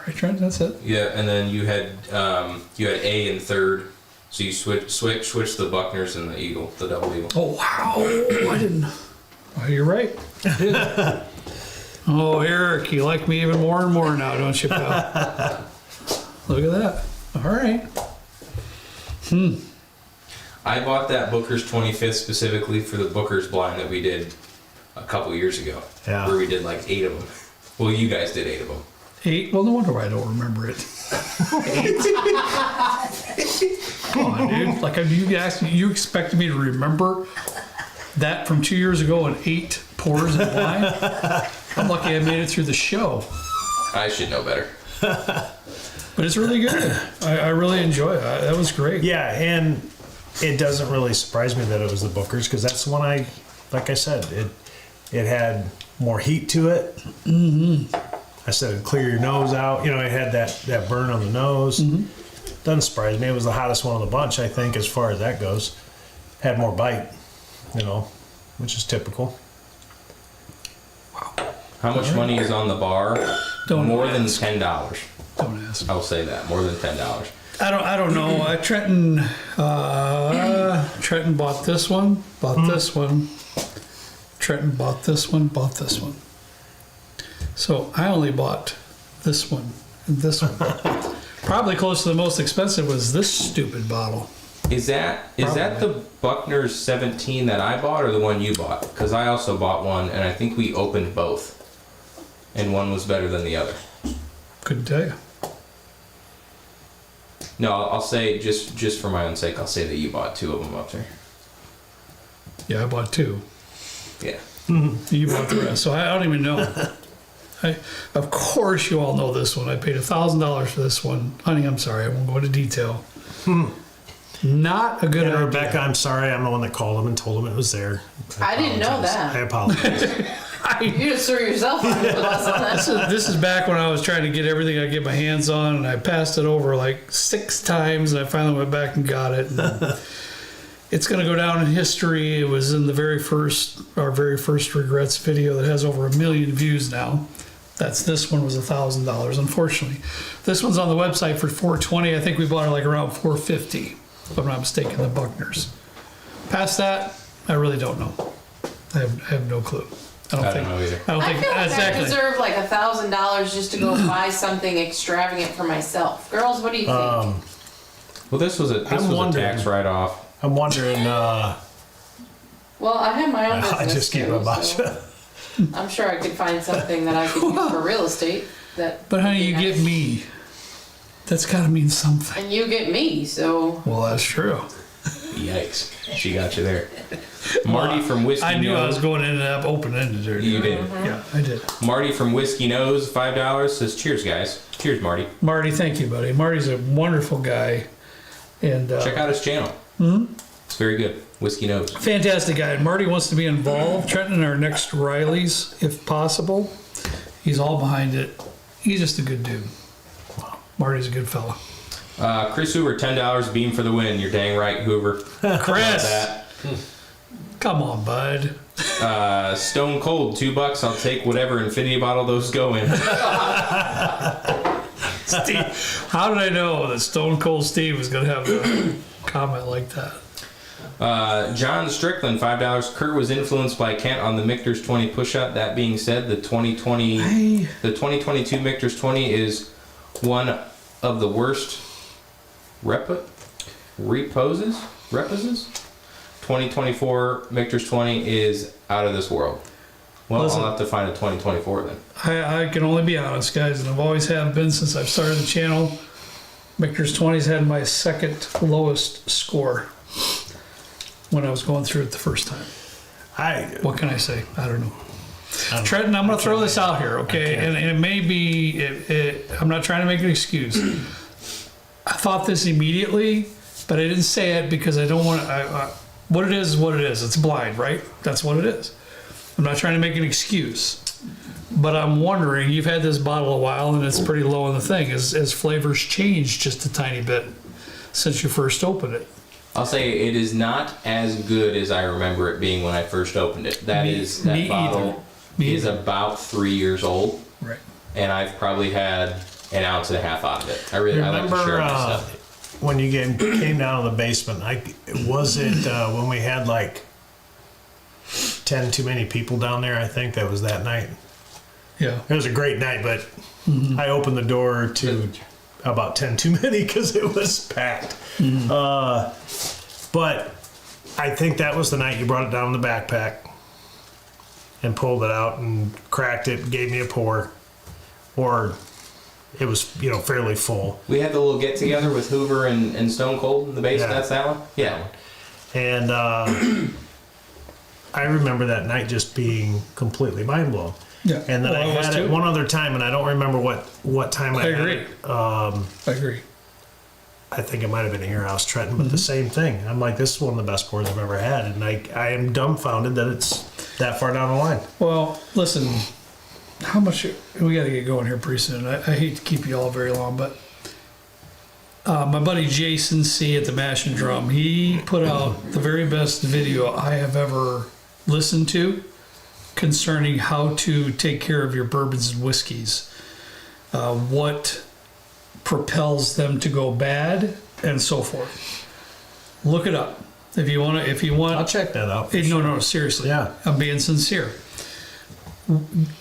right, Trent? That's it. Yeah, and then you had A in third, so you switch the Buckners and the Eagle, the Double Eagle. Oh wow! I didn't. Oh, you're right. I did. Oh, Eric, you like me even more and more now, don't you, pal? Look at that. All right. I bought that Booker's 25th specifically for the Booker's blind that we did a couple years ago, Yeah. where we did like 8 of them. Well, you guys did 8 of them. 8. Well, no wonder why I don't remember it. 8. Come on, dude. Like, you expected me to remember that from 2 years ago and 8 pours in blind? I'm lucky I made it through the show. I should know better. But it's really good. I really enjoy it. That was great. Yeah, and it doesn't really surprise me that it was the Bookers because that's the one like I said, it had more heat to it. Mm-hmm. I said it'd clear your nose out. You know, it had that burn on the nose. Mm-hmm. Doesn't surprise me. It was the hottest one of the bunch, I think, as far as that goes. Had more bite, you know, which is typical. How much money is on the bar? Don't More than ask. $10. Don't ask. I'll say that. More than $10. I don't know. Trenton bought this one, bought this one. Trenton bought this one, bought this one. So I only bought this one and this one. Probably close to the most expensive was this stupid bottle. Is that the Buckner's 17 that I bought or the one you bought? Because I also bought one and I think we opened both. And one was better than the other. Couldn't tell you. No, I'll say just for my own sake, I'll say that you bought 2 of them up there. Yeah, I bought 2. Yeah. You bought the rest, so I don't even know. Of course, you all know this one. I paid $1,000 for this one. Honey, I'm sorry, I won't go into detail. Not a good And idea. Rebecca, I'm sorry, I'm the one that called him and told him it was there. I didn't know that. I apologize. You just threw yourself under the bus on that. This is back when I was trying to get everything I could get my hands on, and I passed it over like 6 times, and I finally went back and got it. And it's going to go down in history. It was in our very first regrets video that has over 1 million views now. This one was $1,000, unfortunately. This one's on the website for $420. I think we bought it like around $450, if I'm not mistaken, the Buckners. Past that, I really don't know. I have no clue. I I don't know either. I don't I think feel like exactly. I deserve like $1,000 just to go buy something extravagant for myself. Girls, what do you think? Well, this was a tax write-off. I'm wondering, Well, I have my own business I just keep too, a bunch. so I'm sure I could find something that I could use for real estate. But honey, you get me. That's got to mean something. And you get me, so Well, that's true. Yikes. She got you there. Marty from Whiskey I knew Nose. I was going in and up open-ended there. You did. Yeah, I did. Marty from Whiskey Nose, $5, says, cheers, guys. Cheers, Marty. Marty, thank you, buddy. Marty's a wonderful guy. And Check out his channel. It's very good. Whiskey Nose. fantastic guy. And Marty wants to be involved. Trenton and our next Riley's, if possible. He's all behind it. He's just a good dude. Marty's a good fella. Chris Hoover, $10, beam for the win. You're dang right, Hoover. Chris, That. come on, bud. Stone Cold, $2. I'll take whatever infinity bottle those go in. Steve, how did I know that Stone Cold Steve was going to have a comment like that? John Strickland, $5. Kurt was influenced by Kent on the Michter's 20 push-up. That being said, the 2022 Michter's 20 is one of the worst reposes. 2024 Michter's 20 is out of this world. Well, Listen, I'll have to find a 2024 then. I can only be honest, guys, and I've always have been since I've started the channel. Michter's 20's had my second lowest score when I was going through it the first time. What can I say? I don't know. Trenton, I'm going to throw this out here, okay? And it may be, I'm not trying to make an excuse. I thought this immediately, but I didn't say it because I don't want to. What it is what it is. It's blind, right? That's what it is. I'm not trying to make an excuse. But I'm wondering, you've had this bottle a while and it's pretty low in the thing. As flavors changed just a tiny bit since you first opened it? I'll say it is not as good as I remember it being when I first opened it. That bottle is about 3 years old. Right. And I've probably had an ounce and a half out of it. I like to share my stuff. When you came down to the basement, was it when we had like 10 too many people down there? I think that was that night. Yeah. It was a great night, but I opened the door to about 10 too many because it was packed. But I think that was the night you brought it down in the backpack and pulled it out and cracked it, gave me a pour, or it was, fairly full. We had the little get together with Hoover and Stone Cold in the basement. Yeah. That's that one? Yeah. And I remember that night just being completely mind blown. Yeah. And then I had it one other time, and I don't remember what time I had agree. it. I agree. I think it might have been here, House Trenton, but the same thing. I'm like, this is one of the best pours I've ever had, and I am dumbfounded that it's that far down the line. Well, listen, how much we got to get going here pretty soon. I hate to keep you all very long, but my buddy Jason C at the Mash and Drum, he put out the very best video I have ever listened to concerning how to take care of your bourbons and whiskeys, what propels them to go bad, and so forth. Look it up if you want. I'll check that out. No, seriously. Yeah. I'm being sincere.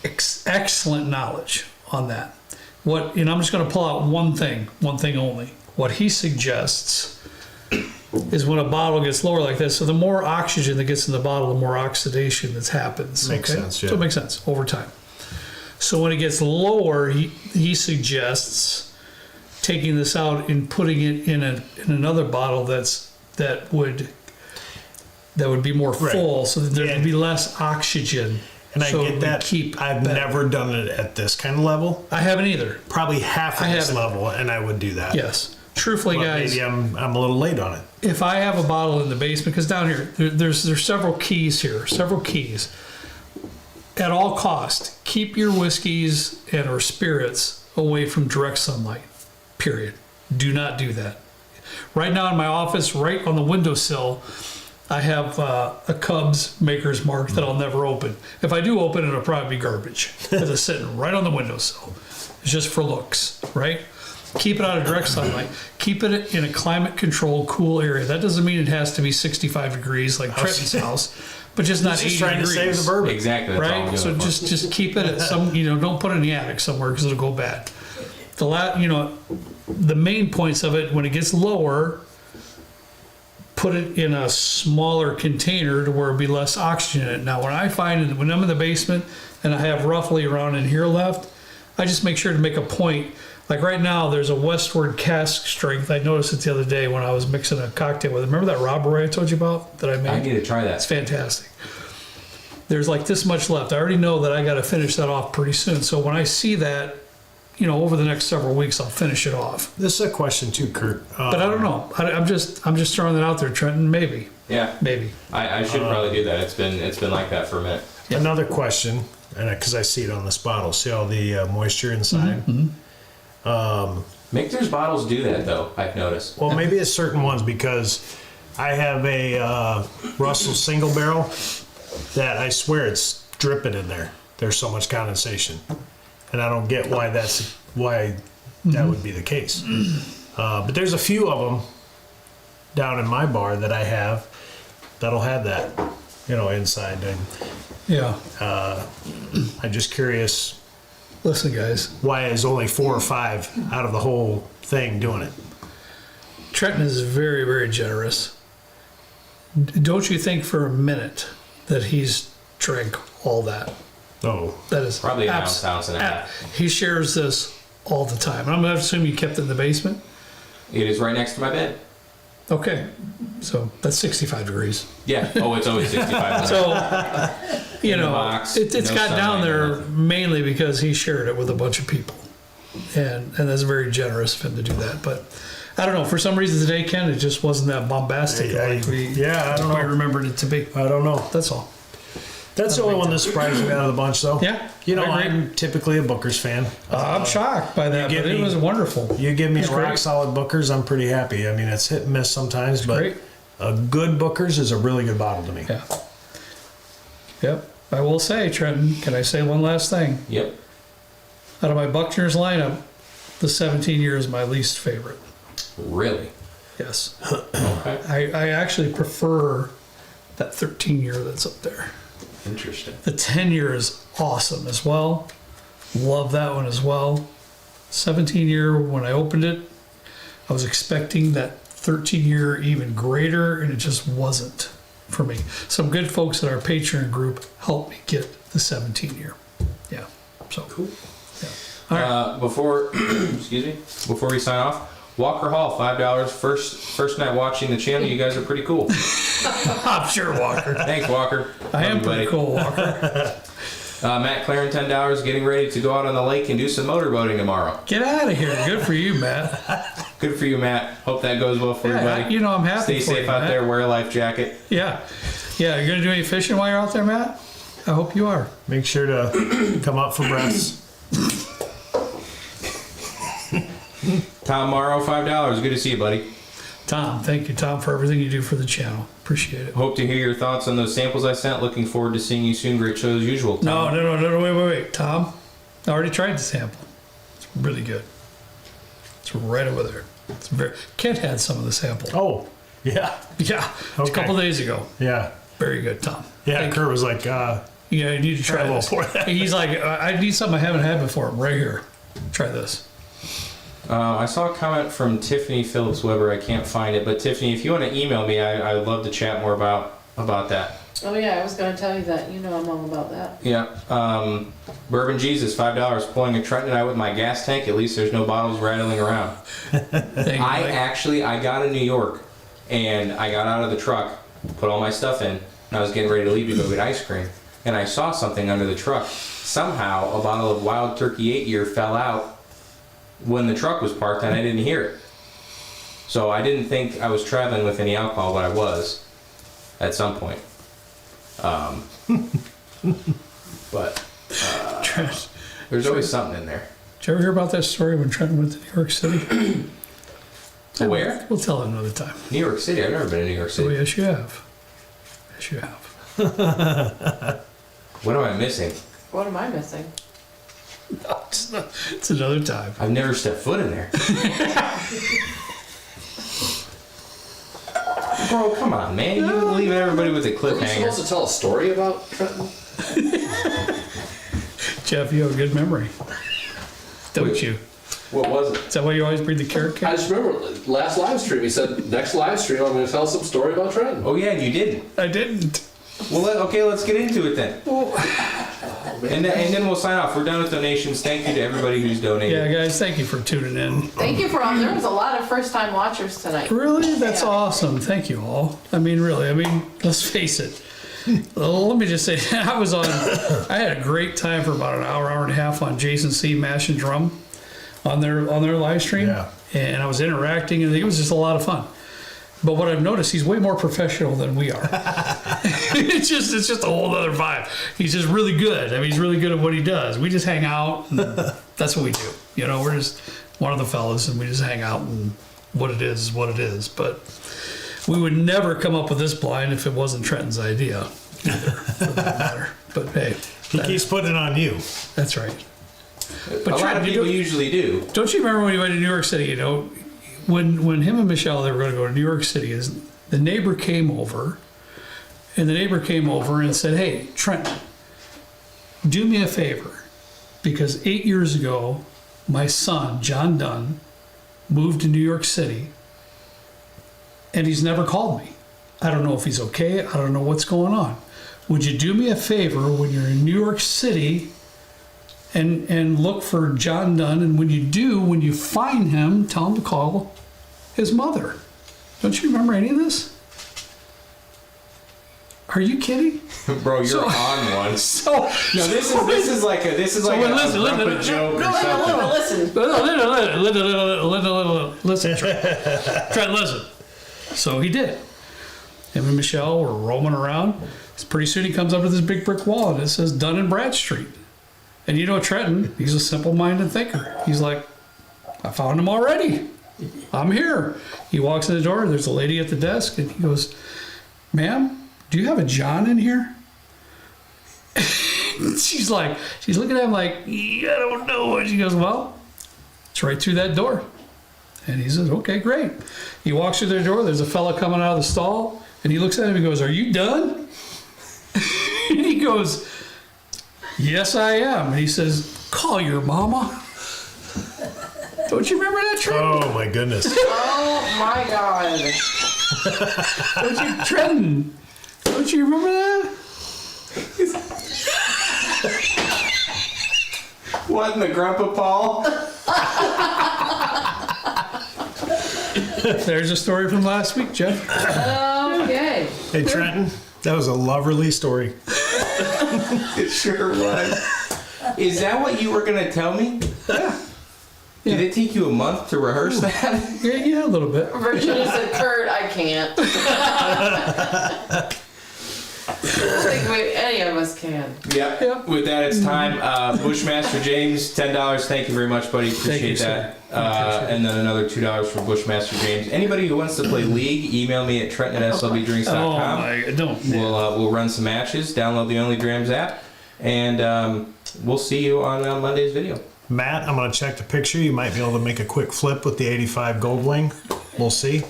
Excellent knowledge on that. And I'm just going to pull out one thing only. What he suggests is when a bottle gets lower like this, so the more oxygen that gets in the bottle, the more oxidation that happens. Makes sense, yeah. So it makes sense over time. So when it gets lower, he suggests taking this out and putting it in another bottle that would be more full, so that there would be less oxygen. And I so get that. I've never done it at this kind of level. I haven't either. Probably half of this level, and I would do that. Yes. Truthfully, but guys, maybe I'm a little late on it. If I have a bottle in the basement, because down here, there's several keys here, several keys. At all cost, keep your whiskeys or spirits away from direct sunlight, period. Do not do that. Right now in my office, right on the windowsill, I have a Cubs Maker's Mark that I'll never open. If I do open it, it'll probably be garbage because it's sitting right on the windowsill. It's just for looks, right? Keep it out of direct sunlight. Keep it in a climate-controlled, cool area. That doesn't mean it has to be 65 degrees like Trenton's house, but just not 80 trying degrees. to save the bourbon. Exactly. That's all I'm Right? So doing. just keep it at some, don't put it in the attic somewhere because it'll go bad. The main points of it, when it gets lower, put it in a smaller container to where it'll be less oxygen in it. Now, when I'm in the basement and I have roughly around in here left, I just make sure to make a point. Like right now, there's a Westward cask strength. I noticed it the other day when I was mixing a cocktail with it. Remember that robbery I told you about that I made? I need to try that. It's fantastic. There's like this much left. I already know that I got to finish that off pretty soon. So when I see that, over the next several weeks, I'll finish it off. This is a question too, Kurt. But I don't know. I'm just throwing that out there, Trenton. Maybe. Yeah. Maybe. I should probably do that. It's been like that for a minute. Yeah. Another question, and because I see it on this bottle, see all the moisture inside. Michter's bottles do that though. I've noticed. Well, maybe it's certain ones because I have a Russell single barrel, that I swear it's dripping in there. There's so much condensation, and I don't get why that would be the case. But there's a few of them down in my bar that I have that'll have that, inside. And Yeah. I'm just curious Listen, guys. why is only 4 or 5 out of the whole thing doing it. Trenton is very, very generous. Don't you think for a minute that he's drank all that? Oh, that is probably an ounce and a half. He shares this all the time. I'm going to assume you kept it in the basement. It is right next to my bed. Okay, so that's 65 degrees. Yeah. Oh, it's always 65. So, box, it's no got down there sunlight. mainly because he shared it with a bunch of people, and that's very generous of him to do that. But I don't know, for some reason today, Ken, it just wasn't that bombastic. I don't know. I remembered it to be. I don't know. That's all. That's the only one that surprised me out of the bunch, though. Yeah, I agree. I'm typically a Booker's fan. I'm shocked by that, you but give it me- was wonderful. You give me It's a rock great. solid Booker's, I'm pretty happy. I mean, it's hit and miss sometimes, but great. a good Booker's is a really good bottle to me. Yeah. Yep. I will say, Trenton, can I say one last thing? Yep. Out of my Buckner's lineup, the 17 year is my least favorite. Really? Yes. Okay. I actually prefer that 13 year that's up there. Interesting. The 10 year is awesome as well. Love that one as well. 17 year, when I opened it, I was expecting that 13 year even greater, and it just wasn't for me. Some good folks in our Patreon group helped me get the 17 year. Yeah. So cool. Yeah. All right. Before, excuse me, before we sign off, Walker Hall, $5. First night watching the channel. You guys are pretty cool. I'm sure, Walker. Thanks, Walker. I am Love you, pretty buddy. cool, Walker. Matt Claren, $10, getting ready to go out on the lake and do some motorboating tomorrow. Get out of here. Good for you, Matt. Good for you, Matt. Hope that goes well for you, Yeah, buddy. I'm happy Stay for safe you, out Matt. there. Wear a life jacket. Yeah. Yeah, you're going to do any fishing while you're out there, Matt? I hope you are. Make sure to come up for breaths. Tom Morrow, $5. Good to see you, buddy. Tom, thank you, Tom, for everything you do for the channel. Appreciate it. Hope to hear your thoughts on those samples I sent. Looking forward to seeing you soon. Great show as usual. No, Tom. wait. Tom, I already tried the sample. It's really good. It's right over there. It's very. Kent had some of the sample. Oh, yeah. Yeah, a Okay. couple days ago. Yeah. Very good, Tom. Yeah, Thank Kurt was like, Yeah, you need to try I will this. pour that. He's like, I need something I haven't had before. Right here. Try this. I saw a comment from Tiffany Phillips Weber. I can't find it, but Tiffany, if you want to email me, I would love to chat more about that. Oh yeah, I was going to tell you that. You know I'm all about that. Yeah. Bourbon Jesus, $5. Pulling a Trenton and I with my gas tank. At least there's no bottles rattling around. Thank you, Mike. I got in New York, and I got out of the truck, put all my stuff in, and I was getting ready to leave to go get ice cream, and I saw something under the truck. Somehow, a bottle of Wild Turkey 8-year fell out when the truck was parked, and I didn't hear it. So I didn't think I was traveling with any alcohol, but I was at some point. But Trent, there's always something in there. did you ever hear about that story when Trenton went to New York City? Where? We'll tell it another time. New York City. I've never been to New York Oh, City. yes, you have. Yes, you have. What am I missing? What am I missing? It's another time. I've never stepped foot in there. Bro, come on, man. You leave everybody with a Are we supposed cliffhanger. to tell a story about Trenton? Jeff, you have a good memory. Don't Wait. you? What was it? Is that why you always breathe the carrot I cake? just remember last live stream, he said, next live stream, I'm going to tell some story about Trenton. Oh, yeah, you didn't. I didn't. Well, let's get into it then. And then we'll sign off. We're done with donations. Thank you to everybody who's donated. Yeah, guys, thank you for tuning in. Thank you for all. There was a lot of first-time watchers tonight. Really? That's Yeah. awesome. Thank you all. I mean, really. I mean, let's face it. Let me just say, I had a great time for about an hour and a half on Jason C. Mash and Drum on their live stream. Yeah. And I was interacting, and it was just a lot of fun. But what I've noticed, he's way more professional than we are. it's just a whole other vibe. He's just really good. I mean, he's really good at what he does. We just hang out, and that's what we do. You know, we're just one of the fellas, and we just hang out, and what it is what it is. But we would never come up with this blind if it wasn't Trenton's idea. either, for that matter. But hey, He keeps putting it on you. that's right. But A lot Trent, of people usually do. don't you remember when you went to New York City? You know, when him and Michelle they were going to go to New York City, the neighbor came over, and the neighbor came over and said, "Hey, Trent, do me a favor, because 8 years ago, my son John Dunn moved to New York City, and he's never called me. I don't know if he's okay. I don't know what's going on. Would you do me a favor when you're in New York City?" And look for John Dunn, and when you find him, tell him to call his mother. Don't you remember any of this? Are you kidding? Bro, you're So- on one. So No, this is like a listen, grumpy joke or something. Listen, Trent, listen. So he did. Him and Michelle were roaming around. Pretty soon he comes up to this big brick wall, and it says Dunn and Bradstreet. And you know Trenton, he's a simple-minded thinker. He's like, I found him already. I'm here. He walks in the door, there's a lady at the desk, and he goes, "Ma'am, do you have a John in here?" she's looking at him like, "I don't know." And she goes, "Well, it's right through that door." And he says, "Okay, great." He walks through the door, there's a fella coming out of the stall, and he looks at him and goes, "Are you done?" And he goes, "Yes, I am." And he says, "Call your mama." Don't you remember that, Trent? Oh my goodness. Oh my God. Trenton, don't you remember that? What in the grandpa Paul? There's a story from last week, Jeff. Okay. Hey, Trenton, that was a loverly story. It sure was. Is that what you were gonna tell me? Yeah. Did it take you a month to rehearse that? Yeah, a little bit. Virginia said, "Kurt, I can't." I don't think any of us can. Yep. Yep. With that, it's time. Bushmaster James, $10. Thank you very much, buddy. Appreciate you, that. sir. And then another $2 for Bushmaster James. Anybody who wants to play League, email me at trenton@slbdrinks.com. Oh my, don't. We'll run some matches. Download the Only Drams app, and we'll see you on Monday's video. Matt, I'm going to check the picture. You might be able to make a quick flip with the 85 gold wing. We'll see.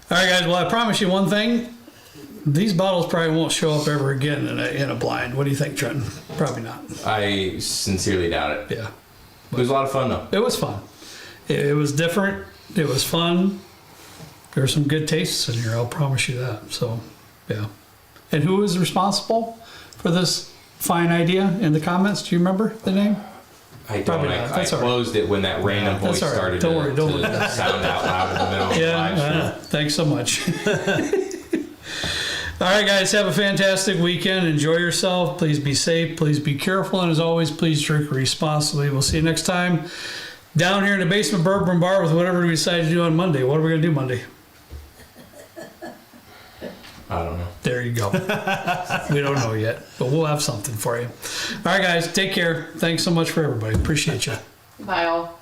All right, guys. Well, I promise you one thing. These bottles probably won't show up ever again in a blind. What do you think, Trenton? Probably not. I sincerely doubt it. Yeah. It was a lot of fun, though. It was fun. It was different. It was fun. There were some good tastes in here. I'll promise you that. So, yeah. And who was responsible for this fine idea in the comments? Do you remember the name? I don't. Probably not. I That's all right. closed it when that random voice That's all right. started Don't worry. Don't to worry. sound out loud in the middle of the live stream. Thanks so much. All right, guys, have a fantastic weekend. Enjoy yourself. Please be safe. Please be careful. And as always, please drink responsibly. We'll see you next time down here in the basement Bourbon Bar with whatever we decide to do on Monday. What are we going to do Monday? I don't know. There you go. We don't know yet, but we'll have something for you. All right, guys, take care. Thanks so much for everybody. Appreciate you. Bye, all.